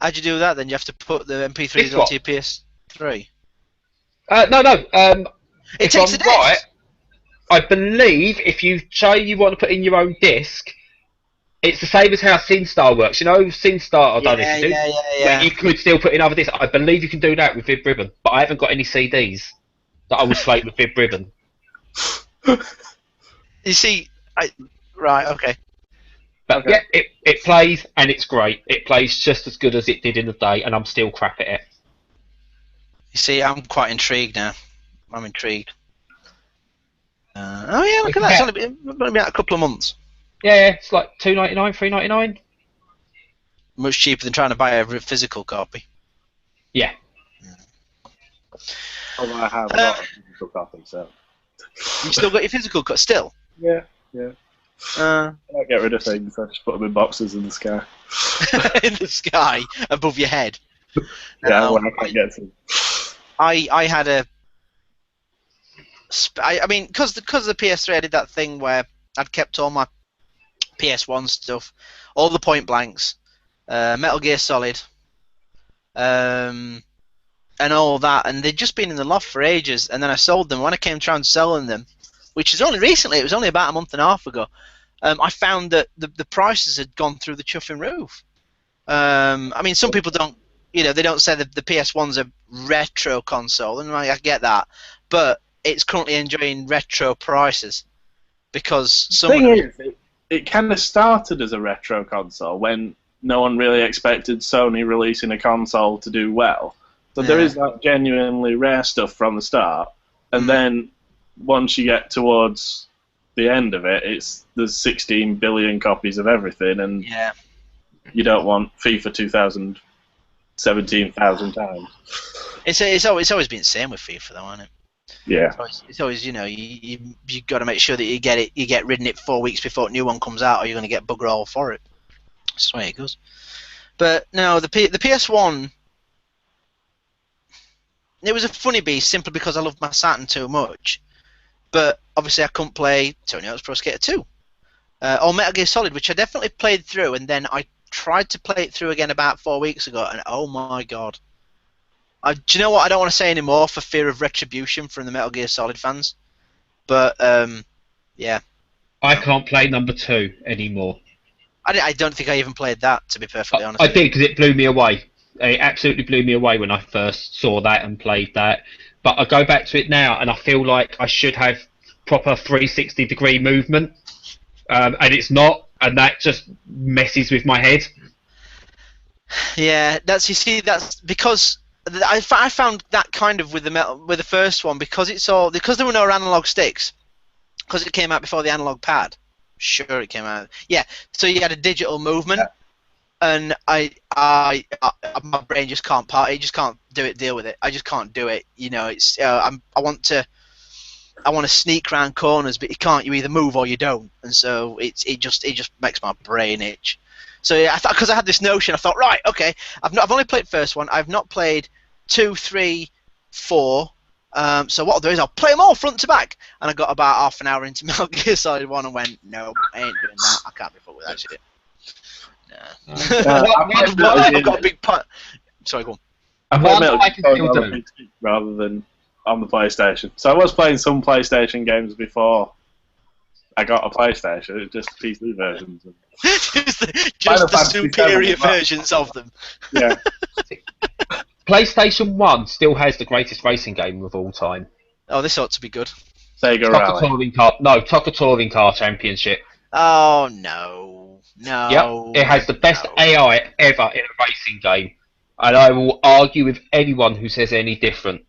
How'd you do that then? You have to put the MP3s onto your PS3? No. It takes a disc. Right, I believe if you say you want to put in your own disc, it's the same as how SingStar works. You know, SingStar, I don't know if you do. Yeah. You could still put in other discs. I believe you can do that with Viv Ribbon, but I haven't got any CDs that I would play with Viv Ribbon. You see, right, okay. But yeah, it plays and it's great. It plays just as good as it did in the day, and I'm still crap at it. You see, I'm quite intrigued now. I'm intrigued. Oh yeah, look at that. It's only been out a couple of months. Yeah, it's like $2.99, $3.99. Much cheaper than trying to buy a physical copy. Yeah. Although I have got a physical copy, so. You still got your physical copy? Still? Yeah. Yeah. Uh, I don't get rid of things. I just put them in boxes in the sky. in the sky above your head. Yeah, No, when I can't get to them. I had a. I mean, because the PS3, I did that thing where I'd kept all my PS1 stuff, all the point blanks, Metal Gear Solid, and all that, and they'd just been in the loft for ages. And then I sold them. When I came around selling them, which is only recently, it was only about a month and a half ago, I found that the prices had gone through the chuffing roof. I mean, some people don't, they don't say that the PS1's a retro console, and I get that, but it's currently enjoying retro prices because The thing is, it kind of started as a retro console when no one really expected Sony releasing a console to do well. So there is that genuinely rare stuff from the start, and then once you get towards the end of it, there's 16 billion copies of everything, and you don't want FIFA 2000 17,000 times. It's always been the same with FIFA, though, isn't it? Yeah. It's always you got to make sure that you get rid of it 4 weeks before a new one comes out, or you're going to get bugger all for it. That's the way it goes. But no, the PS1, it was a funny beast simply because I loved my Saturn too much. But obviously I couldn't play Tony Hawk's Pro Skater 2 or Metal Gear Solid, which I definitely played through, and then I tried to play it through again about 4 weeks ago, and oh my god. Do you know what? I don't want to say anymore for fear of retribution from the Metal Gear Solid fans. But, yeah. I can't play number 2 anymore. I don't think I even played that, to be perfectly honest. I did, because it blew me away. It absolutely blew me away when I first saw that and played that. But I go back to it now, and I feel like I should have proper 360-degree movement. And it's not, and that just messes with my head. Yeah, that's because I found that kind of with the first one, because there were no analog sticks, because it came out before the analog pad. Sure, it came out. Yeah, so you had a digital movement, and my brain just can't deal with it. I just can't do it. It's I want to sneak around corners, but you can't. You either move or you don't, and so it just makes my brain itch. So yeah, because I had this notion, I thought, right, okay, I've only played first one. I've not played 2, 3, 4. So what I'll do is I'll play them all front to back. And I got about half an hour into Metal Gear Solid 1 and went, no, I ain't doing that. I can't be fucked with that shit. Nah. I've got a big part. Sorry, go on. I played Metal Gear Solid on the PC rather than on the PlayStation. So I was playing some PlayStation games before I got a PlayStation. It's just PC versions. just the superior versions of them. Yeah. PlayStation 1 still has the greatest racing game of all time. Oh, this ought to be good. Sega Rally. TOCA Touring Car Championship. Oh, no. Yep, it has the best AI ever in a racing game. And I will argue with anyone who says any different.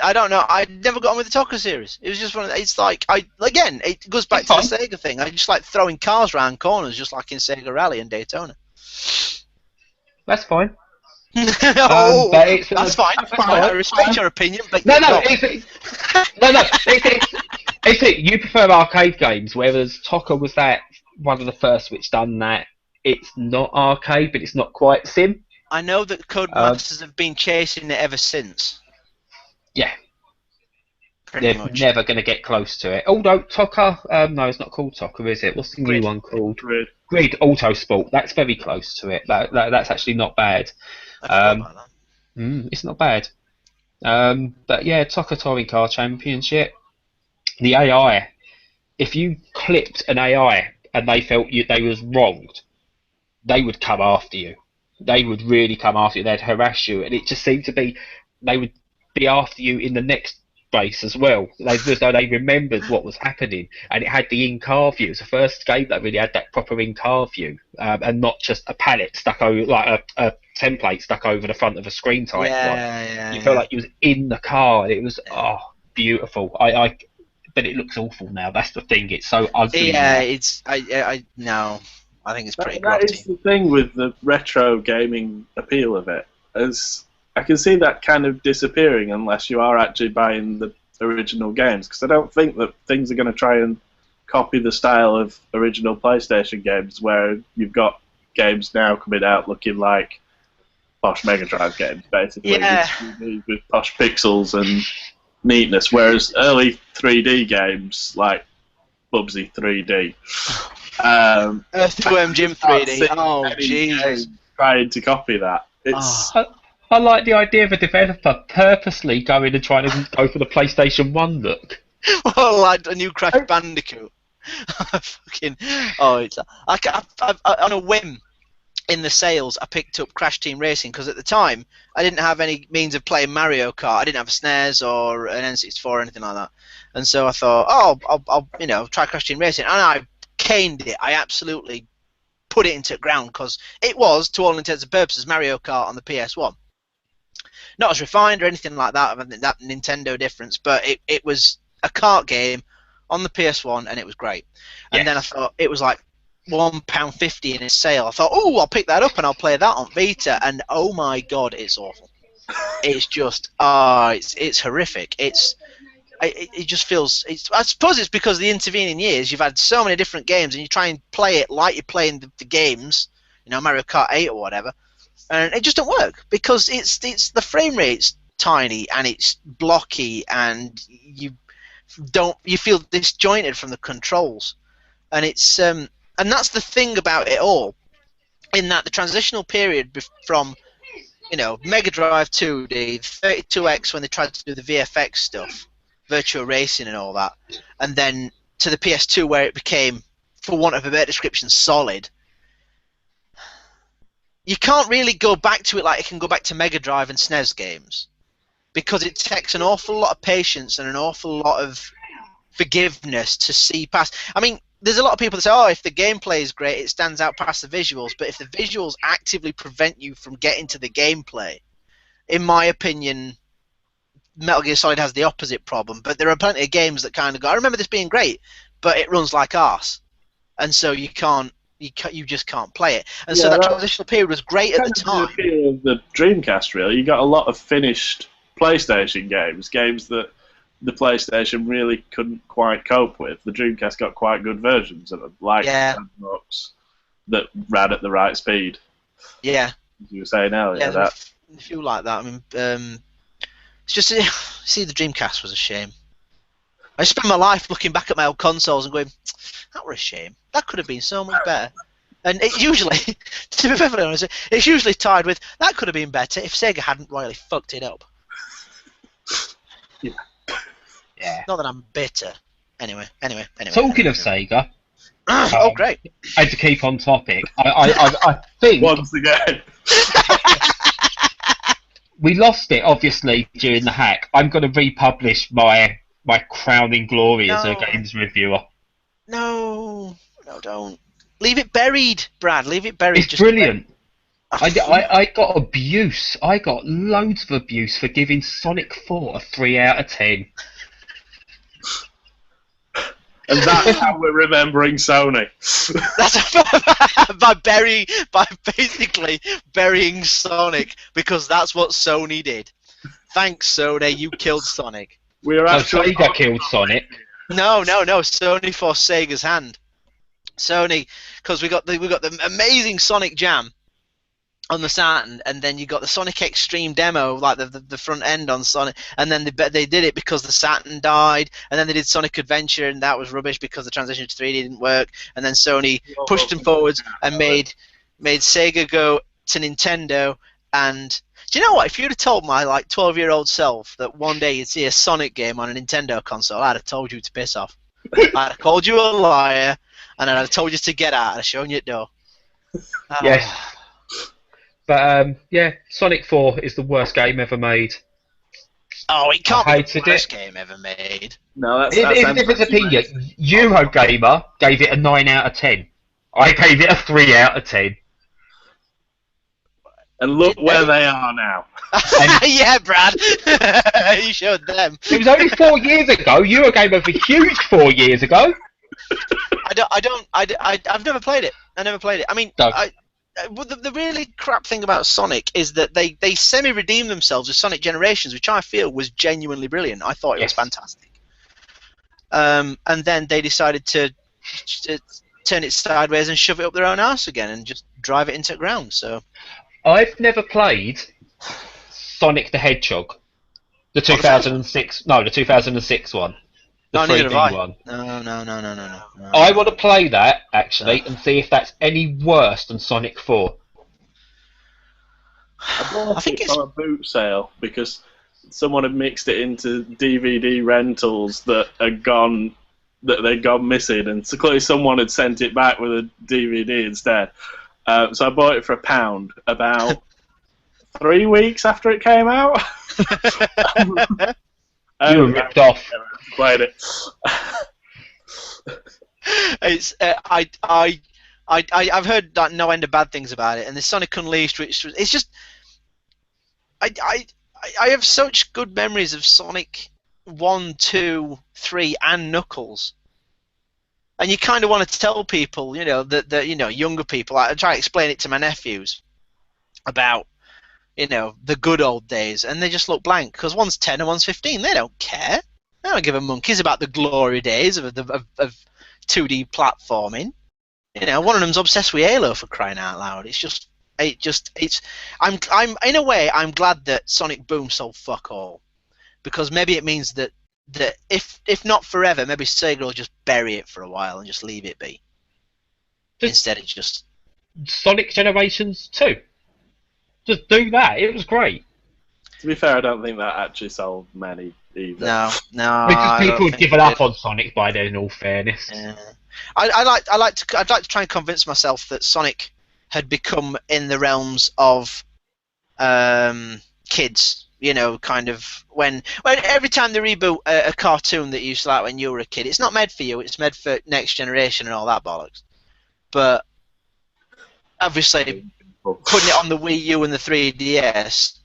I don't know. I never got on with the TOCA series. It was just one of the, it's like, it goes back to the Sega thing. I just like throwing cars around corners, just like in Sega Rally and Daytona. That's fine. That's fine. That's fine. I respect your opinion, but no. You prefer arcade games, whereas TOCA was one of the first which done that. It's not arcade, but it's not quite sim. I know that Codemasters have been chasing it ever since. Yeah. Pretty They're much. never going to get close to it. Although TOCA, no, it's not called TOCA, is it? What's the new one called? Grid Autosport. That's very close to it. That's actually not bad. It's not bad. But yeah, TOCA Touring Car Championship. The AI. If you clipped an AI and they felt they was wronged, they would come after you. They would really come after you. They'd harass you, and it just seemed to be they would be after you in the next race as well. As though they remembered what was happening, and it had the in-car view. It was the first game that really had that proper in-car view, and not just a palette stuck over, like a template stuck over the front of a screen type one. You felt like you was in the car, and it was beautiful. But it looks awful now. That's the thing. It's so ugly. Yeah, I think it's pretty grotty. That is the thing with the retro gaming appeal of it. As I can see that kind of disappearing unless you are actually buying the original games, because I don't think that things are going to try and copy the style of original PlayStation games, where you've got games now coming out looking like posh Mega Drive games, basically, Yeah. with posh pixels and neatness, whereas early 3D games like Bubsy 3D, Earthworm Jim 3D. Oh, any Jesus. game trying to copy that. It's I like the idea of a developer purposely going and trying to go for the PlayStation 1 look. Well, like a new Crash Bandicoot. Fucking. Oh, it's on a whim. In the sales, I picked up Crash Team Racing because at the time I didn't have any means of playing Mario Kart. I didn't have a SNES or an N64 or anything like that, and so I thought, oh, I'll try Crash Team Racing, and I caned it. I absolutely put it into the ground because it was, to all intents and purposes, Mario Kart on the PS1. Not as refined or anything like that, that Nintendo difference, but it was a kart game on the PS1, and it was great. And then I thought it was like £1.50 in a sale. I thought, oh, I'll pick that up and I'll play that on Vita, and oh my god, it's awful. It's just, it's horrific. It just feels. I suppose it's because the intervening years you've had so many different games, and you try and play it like you're playing the games, Mario Kart 8 or whatever, and it just don't work because it's the frame rate's tiny and it's blocky, and you feel disjointed from the controls, and it's and that's the thing about it all, in that the transitional period from, Mega Drive 2D, 32X when they tried to do the VFX stuff, virtual racing and all that, and then to the PS2 where it became, for want of a better description, solid. You can't really go back to it like you can go back to Mega Drive and SNES games, because it takes an awful lot of patience and an awful lot of forgiveness to see past. I mean, there's a lot of people that say, oh, if the gameplay is great, it stands out past the visuals. But if the visuals actively prevent you from getting to the gameplay, in my opinion, Metal Gear Solid has the opposite problem. But there are plenty of games that kind of go, I remember this being great, but it runs like arse, and so you just can't play it. And so that transitional period was great at the time. The appeal of the Dreamcast, really. You got a lot of finished PlayStation games that the PlayStation really couldn't quite cope with. The Dreamcast got quite good versions of them, like Sandbox, that ran at the right speed. Yeah. As you were saying earlier. Yeah, a few like that. I mean, it's just, see, the Dreamcast was a shame. I spent my life looking back at my old consoles and going, that were a shame. That could have been so much better. And it usually, to be perfectly honest, it's usually tied with, that could have been better if Sega hadn't royally fucked it up. Yeah. Not that I'm bitter. Anyway. Talking of Sega. Oh, great. And to keep on topic, I think once again we lost it obviously during the hack. I'm going to republish my crowning glory as a games reviewer. No, don't. Leave it buried, Brad. Leave it buried. It's brilliant. I got abuse. I got loads of abuse for giving Sonic 4 a 3 out of 10. And that's how we're remembering Sony. That's by basically burying Sonic, because that's what Sony did. Thanks, Sony. You killed Sonic. Sega killed Sonic. No. Sony forced Sega's hand. Sony, because we got the amazing Sonic Jam on the Saturn, and then you got the Sonic Extreme demo, like the front end on Sonic, and then they did it because the Saturn died, and then they did Sonic Adventure, and that was rubbish because the transition to 3D didn't work, and then Sony pushed them forwards and made Sega go to Nintendo. And do you know what? If you'd have told my 12-year-old self that one day you'd see a Sonic game on a Nintendo console, I'd have told you to piss off. I'd have called you a liar, and I'd have told you to get out, and I'd have shown you the door. Yes. But Sonic 4 is the worst game ever made. Oh, it can't be the worst game ever made. No, that's in different opinion. Eurogamer gave it a 9 out of 10. I gave it a 3 out of 10. And look where they are now. Yeah, Brad. You showed them. It was only 4 years ago. Eurogamer was huge 4 years ago. I've never played it. I mean, the really crap thing about Sonic is that they semi-redeemed themselves with Sonic Generations, which I feel was genuinely brilliant. I thought it was fantastic. And then they decided to turn it sideways and shove it up their own arse again and just drive it into the ground. So I've never played Sonic the Hedgehog, the Oh, the first 2006. No, the 2006 one, the no, neither have 3D I. one. No. I want to play that actually and see if that's any worse than Sonic 4. I bought I think it it's from a boot sale because someone had mixed it into DVD rentals that they'd gone missing, and so clearly someone had sent it back with a DVD instead. So I bought it for £1 about 3 weeks after it came out. You were ripped off. Played it. it's I've heard like no end of bad things about it, and the Sonic Unleashed, which was, it's just I have such good memories of Sonic 1, 2, 3, and Knuckles. And you kind of want to tell people, that younger people. I try to explain it to my nephews about, the good old days, and they just look blank because one's 10 and one's 15. They don't care. They don't give a monkeys about the glory days of 2D platforming. One of them's obsessed with Halo, for crying out loud. I'm in a way I'm glad that Sonic Boom sold fuck all, because maybe it means that if not forever, maybe Sega will just bury it for a while and just leave it be. Instead of just Sonic Generations 2. Just do that. It was great. To be fair, I don't think that actually sold many either. No. Because people had given up on Sonic by then, in all fairness. Yeah. I'd like to try and convince myself that Sonic had become in the realms of kids. Kind of when every time they reboot a cartoon that you used to like when you were a kid, it's not made for you. It's made for next generation and all that bollocks. But obviously, putting it on the Wii U and the 3DS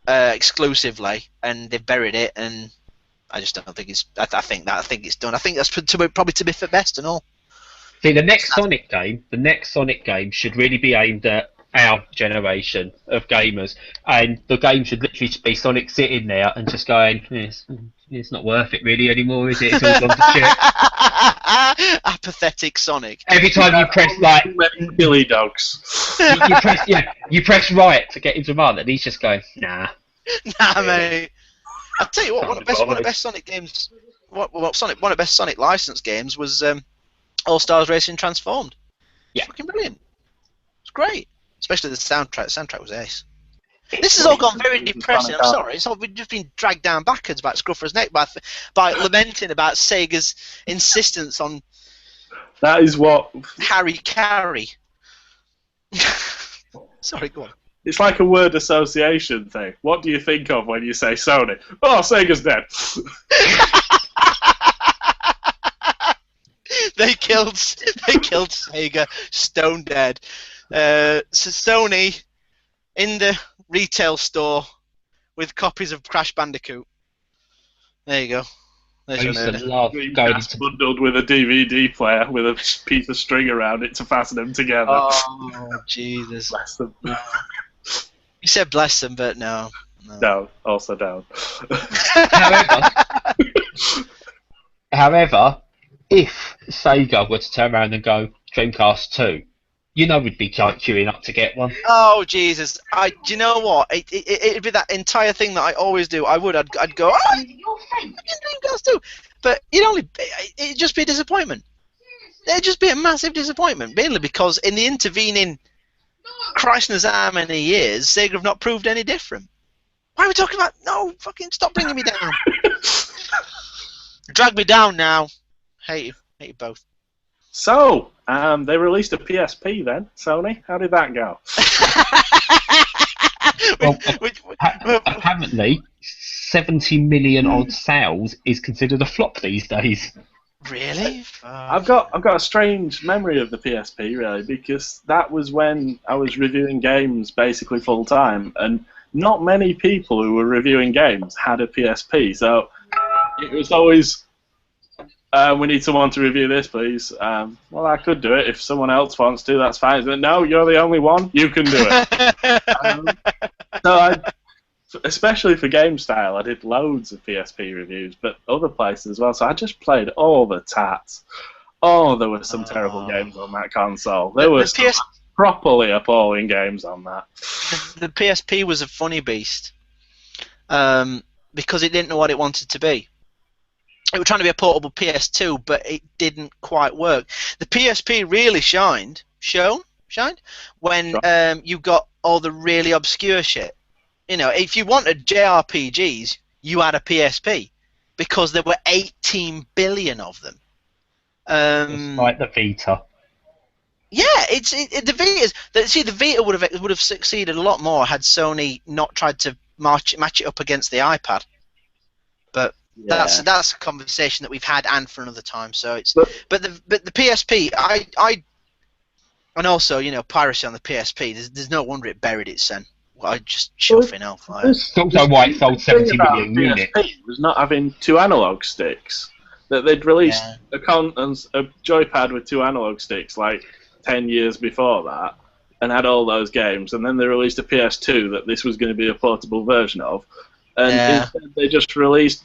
exclusively, and they've buried it, and I just don't think it's. I think it's done. I think that's probably to be for best and all. See, the next Sonic game should really be aimed at our generation of gamers, and the game should literally just be Sonic sitting there and just going, it's not worth it really anymore, is it? It's all gone to shit. Apathetic Sonic. Every time you press like Billy Dogs. you press right to get into run, and he's just going, nah. Nah, mate. I'll tell you what, one of the best Sonic games, one of the best Sonic licensed games was All Stars Racing Transformed. Yeah. Fucking brilliant. It's great. Especially the soundtrack. The soundtrack was ace. This has all gone very depressing. I'm sorry. We've just been dragged down backwards by Scruffer's neck by lamenting about Sega's insistence on. That is what Harry Carey. Sorry, go on. It's like a word association thing. What do you think of when you say Sony? Oh, Sega's dead. They killed Sega, stone dead. So Sony in the retail store with copies of Crash Bandicoot. There you go. I used to love going into bundled with a DVD player with a piece of string around it to fasten them together. Oh, Jesus. Bless them. You said bless them, but no. No, also down. However, if Sega were to turn around and go Dreamcast 2, we'd be queuing up to get one. Oh, Jesus. Do you know what? It'd be that entire thing that I always do. I'd go, your friend, Dreamcast 2. But it'd just be a disappointment. It'd just be a massive disappointment, mainly because in the intervening Christ knows how many years, Sega have not proved any different. Why are we talking about... No, fucking stop bringing me down. Drag me down now. Hate you both. So, they released a PSP then, Sony. How did that go? Apparently, 70 million odd sales is considered a flop these days. Really? I've got a strange memory of the PSP, really, because that was when I was reviewing games basically full time, and not many people who were reviewing games had a PSP. So it was always, we need someone to review this, please. Well, I could do it if someone else wants to. That's fine. But no, you're the only one. You can do it. Especially for Gamestyle, I did loads of PSP reviews, but other places as well. So I just played all the tats. Oh, there were some terrible games on that console. There were some PS properly appalling games on that. the PSP was a funny beast, because it didn't know what it wanted to be. It was trying to be a portable PS2, but it didn't quite work. The PSP really shined when you got all the really obscure shit. You know, if you wanted JRPGs, you had a PSP because there were 18 billion of them. Like the Vita. Yeah, the Vita's. The Vita would have succeeded a lot more had Sony not tried to match it up against the iPad. But that's a conversation that we've had and for another time. So it's but the PSP, and also, you know, piracy on the PSP. There's no wonder it buried its sen. I just chuffing hellfire. It's also why it sold 70 million units. PSP was not having 2 analog sticks. That they'd released a joypad with 2 analog sticks like 10 years before that, and had all those games, and then they released a PS2 that this was going to be a portable version of, and instead they just released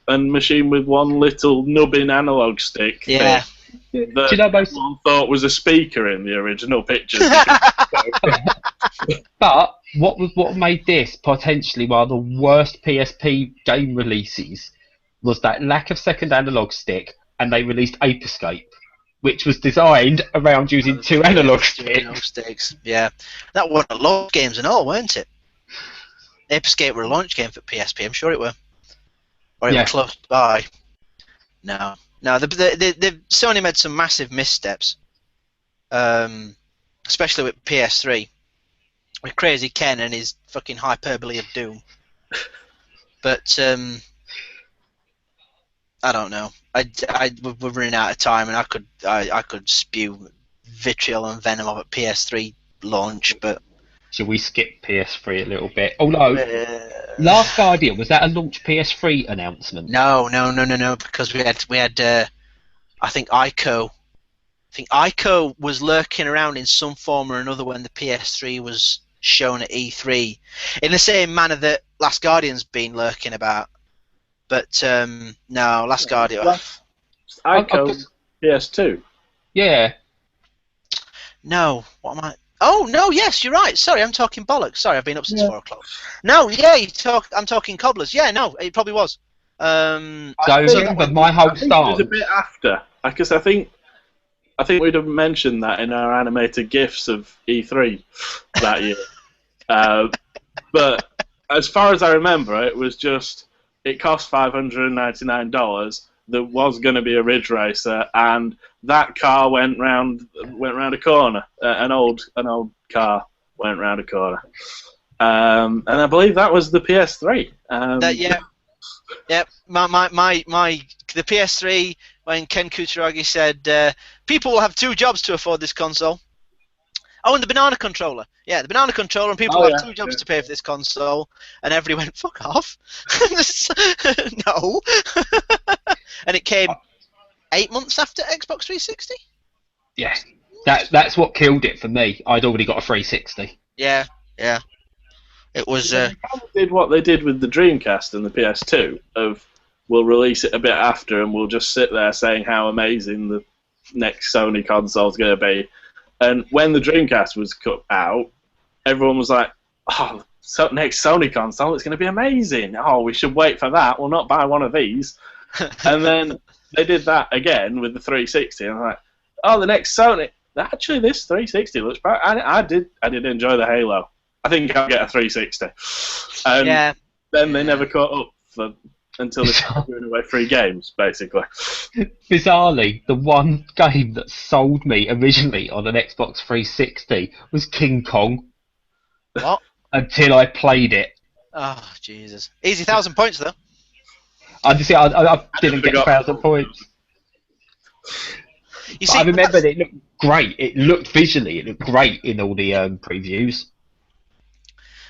a machine with one little nubbin analog stick. Yeah. That one thought was a speaker in the original pictures. But what made this potentially one of the worst PSP game releases was that lack of second analog stick, and they released Ape Escape, which was designed around using 2 analog sticks. Yeah, that wasn't a launch games and all, weren't it? Ape Escape were a launch game for PSP, I'm sure it were. Or it was close by. No, the Sony made some massive missteps, especially with PS3, with Crazy Ken and his fucking hyperbole of doom. But I don't know. We're running out of time, and I could spew vitriol and venom of a PS3 launch, but should we skip PS3 a little bit? Oh no, Last Guardian, was that a launch PS3 announcement? No, because we had I think Ico was lurking around in some form or another when the PS3 was shown at E3, in the same manner that Last Guardian's been lurking about. But no, Last Guardian. Ico PS2. Yeah. No, what am I? Oh no, yes, you're right. Sorry, I'm talking bollocks. Sorry, I've been up since 4 o'clock. No, yeah, I'm talking cobblers. Yeah, no, it probably was. So remember my whole start. It was a bit after, because I think we'd have mentioned that in our animated GIFs of E3 that year. But as far as I remember, it was just it cost $599. There was going to be a Ridge Racer, and that car went round a corner. An old car went round a corner, and I believe that was the PS3. Yeah. The PS3, when Ken Kutaragi said, people will have 2 jobs to afford this console. Oh, and the banana controller. Yeah, the banana controller, and people have 2 jobs to pay for this console. And everybody went, fuck off. No. And it came 8 months after Xbox 360? Yeah, that's what killed it for me. I'd already got a 360. Yeah. It was... They did what they did with the Dreamcast and the PS2, of we'll release it a bit after and we'll just sit there saying how amazing the next Sony console is going to be. And when the Dreamcast was cut out, everyone was like, oh, next Sony console, it's going to be amazing. Oh, we should wait for that. We'll not buy one of these. And then they did that again with the 360. And I'm like, oh, the next Sony. Actually, this 360 looks bright. I did enjoy the Halo. I think I'll get a 360. And then they never caught up until they started giving away free games, basically. Bizarrely, the one game that sold me originally on an Xbox 360 was King Kong. What? Until I played it. Oh, Jesus. Easy 1,000 points, though. I didn't get 1,000 points. I remember it looked great. It looked great in all the previews.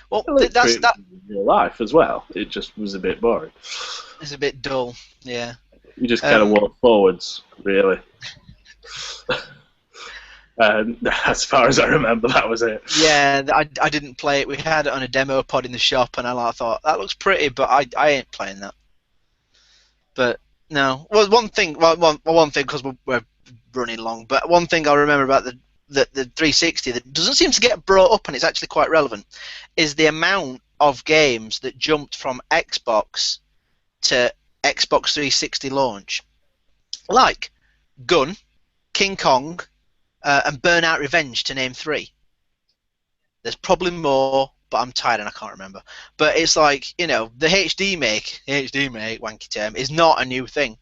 Well, that's that. In real life as well. It just was a bit boring. It's a bit dull, yeah. You just kind of walk forwards, really. As far as I remember, that was it. Yeah, I didn't play it. We had it on a demo pod in the shop, and I thought that looks pretty, but I ain't playing that. But No. Well, one thing because we're running long, but one thing I remember about the 360 that doesn't seem to get brought up, and it's actually quite relevant, is the amount of games that jumped from Xbox to Xbox 360 launch, like Gun, King Kong, and Burnout Revenge, to name 3. There's probably more, but I'm tired and I can't remember. But it's like, the HD make, wanky term, is not a new thing.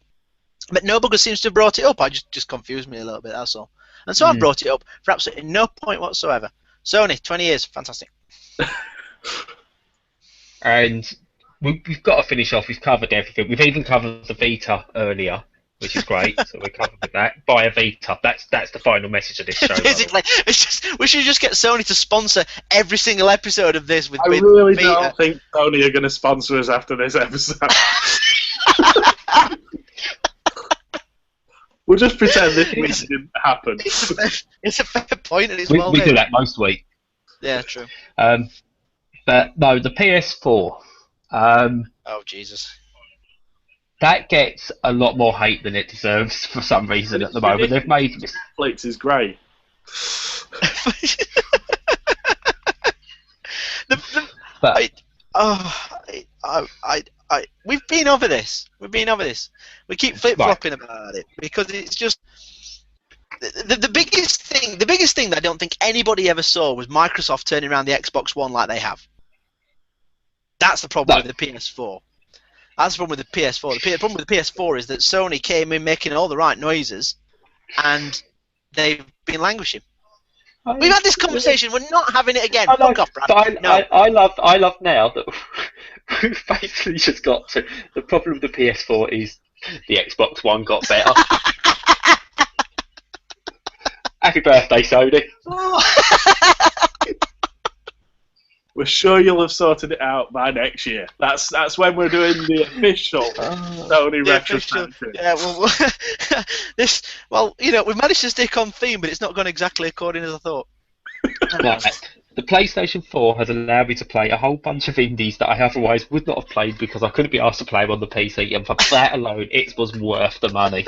But nobody seems to have brought it up. I just confused me a little bit, that's all. And so I've brought it up for absolutely no point whatsoever. Sony, 20 years, fantastic. And we've got to finish off. We've covered everything. We've even covered the Vita earlier, which is great. So we're covered with that. Buy a Vita. That's the final message of this show. Basically, we should just get Sony to sponsor every single episode of this with I really Vita. don't think Sony are going to sponsor us after this episode. We'll just pretend this didn't happen. It's a fair point, and it's we well do made. that most week. Yeah, true. But no, the PS4. Oh, Jesus. That gets a lot more hate than it deserves for some reason at the moment. They've made this. Netflix is great. We've been over this. We keep flip-flopping about it because it's just the biggest thing. The biggest thing that I don't think anybody ever saw was Microsoft turning around the Xbox One like they have. That's the problem with the PS4. That's the problem with the PS4. The problem with the PS4 is that Sony came in making all the right noises, and they've been languishing. We've had this conversation. We're not having it again. Fuck off, Brad. I love now that we've basically just got to the problem with the PS4 is the Xbox One got better. Happy birthday, Sony. We're sure you'll have sorted it out by next year. That's when we're doing the official Sony retrospective. Yeah, we've managed to stick on theme, but it's not gone exactly according as I thought. Right. The PlayStation 4 has allowed me to play a whole bunch of indies that I otherwise would not have played because I couldn't be asked to play them on the PC, and for that alone, it was worth the money.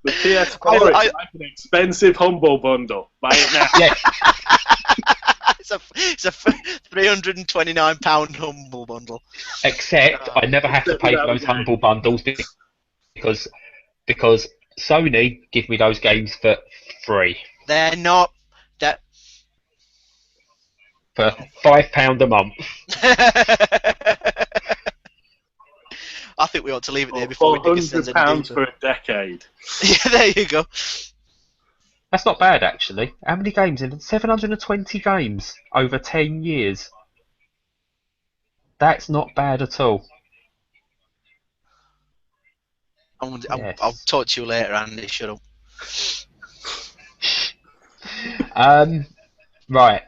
The PS4 is like an expensive Humble Bundle. Buy it now. Yes. It's a £329 Humble Bundle. Except I never have to pay for those Humble Bundles because Sony give me those games for free. They're not that for £5 a month. I think we ought to leave it there before we dig £400 for a decade. Yeah, there you go. That's not bad, actually. How many games in 720 games over 10 years. That's not bad at all. I'll talk to you later, Andy. Shut up. Right.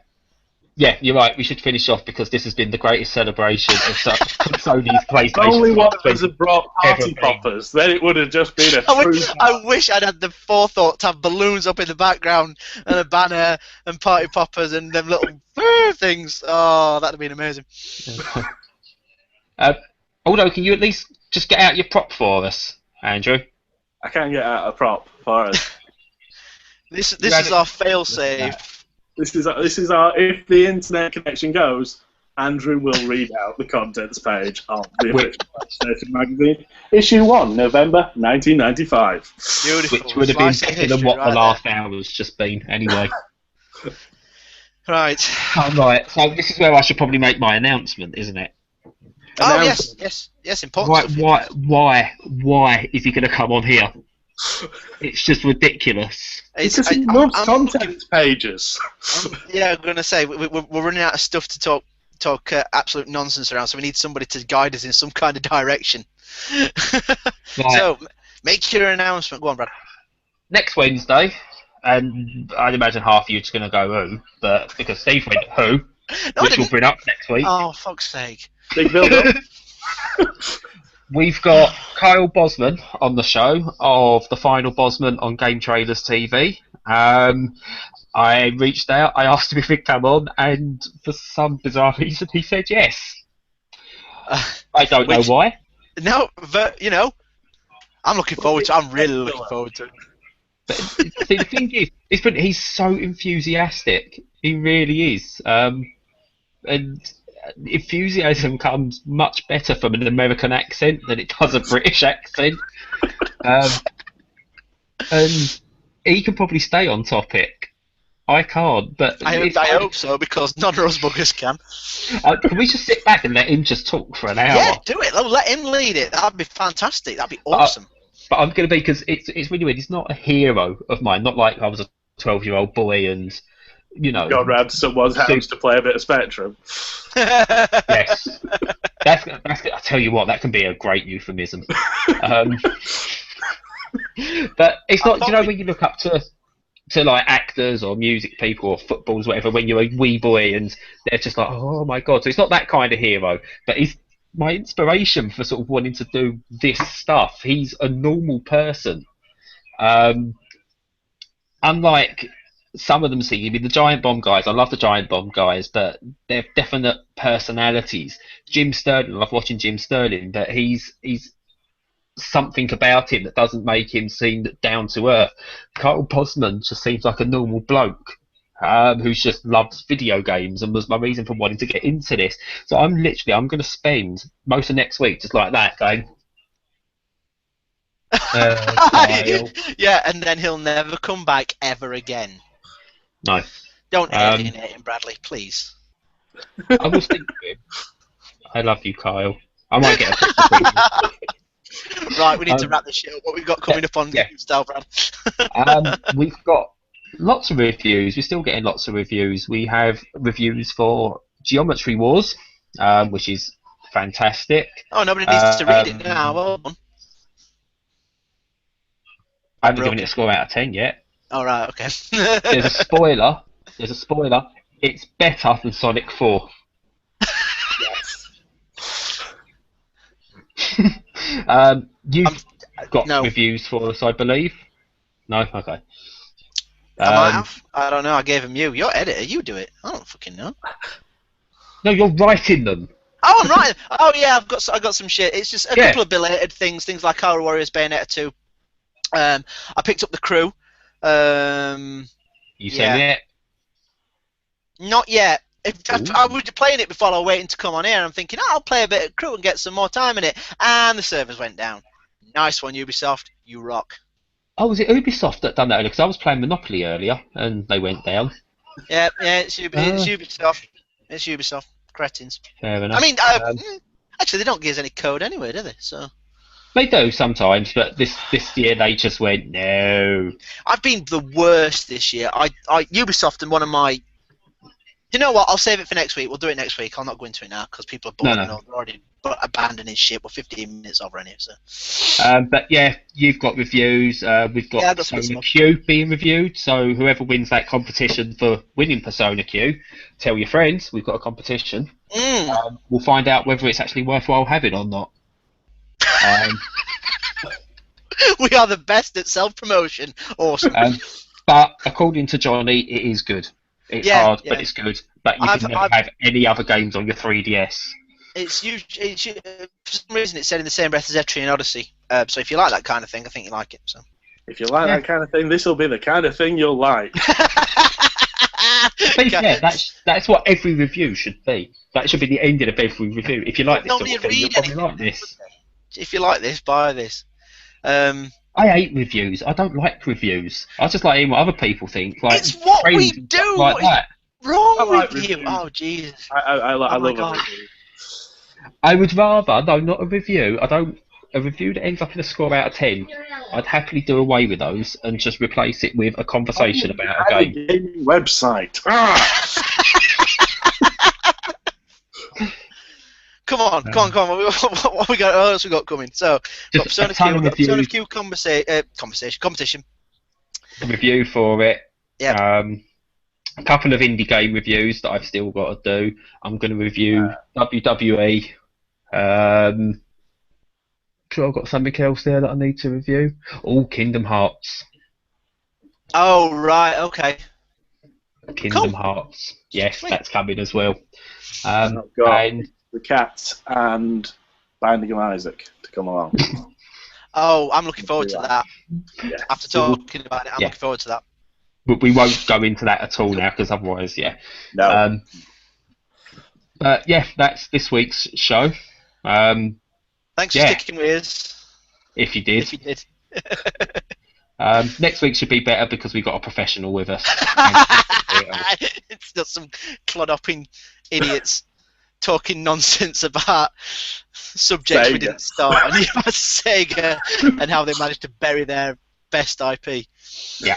Yeah, you're right. We should finish off because this has been the greatest celebration of Sony's PlayStation. If only one of us had brought party poppers, then it would have just been a true. I wish I'd had the forethought to have balloons up in the background and a banner and party poppers and them little things. Oh, that'd have been amazing. Although, can you at least just get out your prop for us, Andrew? I can't get out a prop for us. This is our fail-safe. This is our if the internet connection goes, Andrew will read out the contents page of the official PlayStation magazine, issue 1, November 1995. Beautiful. Which would have been better than what the last hour's just been, anyway. Right. Right. So this is where I should probably make my announcement, isn't it? Oh yes, important. Why is he going to come on here? It's just ridiculous. Because he loves content pages. Yeah, I'm going to say we're running out of stuff to talk absolute nonsense around, so we need somebody to guide us in some kind of direction. Right. So make your announcement. Go on, Brad. Next Wednesday, and I'd imagine half of you are just going to go who, but because Steve went who, which we'll bring up next week. Oh, fuck's sake! Big build-up. We've got Kyle Bosman on the show of the final Bosman on Game Trailers TV. I reached out, I asked him if he'd come on, and for some bizarre reason he said yes. I don't know why. No, I'm looking forward to. I'm really looking forward to it. But see, the thing is, but he's so enthusiastic. He really is. And enthusiasm comes much better from an American accent than it does a British accent. Um, and he can probably stay on topic. I can't, but I hope so, because none of us buggers can. Can we just sit back and let him just talk for an hour? Yeah, do it. Let him lead it. That'd be fantastic. That'd be awesome. But I'm going to be, because it's really weird. He's not a hero of mine. Not like I was a 12-year-old boy and, you know. Gone round to someone's house to play a bit of Spectrum. Yes. That's, I tell you what, that can be a great euphemism. But it's not, you know, when you look up to like actors or music people or footballs, whatever, when you're a wee boy and they're just like, oh my god. So it's not that kind of hero, but he's my inspiration for sort of wanting to do this stuff. He's a normal person. Unlike some of them see, I mean, the Giant Bomb guys, I love the Giant Bomb guys, but they're definite personalities. Jim Sterling, I love watching Jim Sterling, but he's something about him that doesn't make him seem down to earth. Carl Posman just seems like a normal bloke who's just loves video games and was my reason for wanting to get into this. So I'm going to spend most of next week just like that, going. Yeah, and then he'll never come back ever again. No. Don't alienate him, Bradley, please. I will speak to him. I love you, Kyle. I might get a Right, we need to wrap this shit up. What we've got coming up on Gamestyle, Brad? We've got lots of reviews. We're still getting lots of reviews. We have reviews for Geometry Wars, which is fantastic. Oh, nobody needs to read it now. Well done. I haven't given it a score out of 10 yet. All right, okay. There's a spoiler. It's better than Sonic 4. You've got reviews for us, I believe. No, okay. I might have. I don't know. I gave him you. You're editor. You do it. I don't fucking know. No, you're writing them. Oh, I'm writing. Oh yeah, I got some shit. It's just a couple of belated things like Hyrule Warriors Bayonetta 2. I picked up The Crew. You said it? Not yet. I was playing it before I was waiting to come on here, and I'm thinking, I'll play a bit of Crew and get some more time in it. And the servers went down. Nice one, Ubisoft. You rock. Oh, was it Ubisoft that done that earlier? Because I was playing Monopoly earlier, and they went down. Yeah, it's Ubisoft. It's Ubisoft. Cretins. Fair enough. I mean, actually, they don't give us any code anyway, do they? So. They do sometimes, but this year they just went, no. I've been the worst this year. Ubisoft and one of my... You know what? I'll save it for next week. We'll do it next week. I'll not go into it now because people are bored. No. They're already abandoning shit. We're 15 minutes over anyway. So. But yeah, you've got reviews. We've got Persona Q being reviewed. So whoever wins that competition for winning Persona Q, tell your friends we've got a competition. We'll find out whether it's actually worthwhile having or not. We are the best at self-promotion. Awesome. But according to Johnny, it is good. It's hard, but it's good. But you can never have any other games on your 3DS. It's for some reason it's said in the same breath as Etrian and Odyssey. So if you like that kind of thing, I think you like it. So. If you like that kind of thing, this will be the kind of thing you'll like. But yeah, that's what every review should be. That should be the ending of every review. If you like this sort of thing, you'll probably like this. If you like this, buy this. I hate reviews. I don't like reviews. I just like hearing what other people think. Like, it's what we do. Like that. Wrong with you? Oh Jesus! I love a review. I would rather not a review. A review that ends up in a score out of 10. I'd happily do away with those and just replace it with a conversation about a game. Gaming website. Come on. What we else we got coming? So, Persona Q competition. A review for it. Yeah. A couple of indie game reviews that I've still got to do. I'm going to review WWE. Sure, I've got something else there that I need to review. Kingdom Hearts. Oh right, okay. Kingdom Hearts. Yes, that's coming as well. And the Cats and Binding of Isaac to come along. Oh, I'm looking forward to that. Yeah. After talking about it, I'm looking forward to that. But we won't go into that at all now, because otherwise, No. But yeah, that's this week's show. Thanks for sticking with us. If you did. If you did. Next week should be better because we got a professional with us. It's not some clod-hopping idiots talking nonsense about subjects we didn't start on. Sega and how they managed to bury their best IP. Yeah.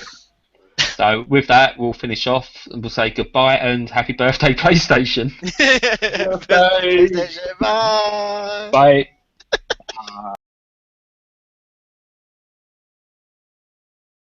So with that, we'll finish off and we'll say goodbye and happy birthday, PlayStation. PlayStation, bye. Bye.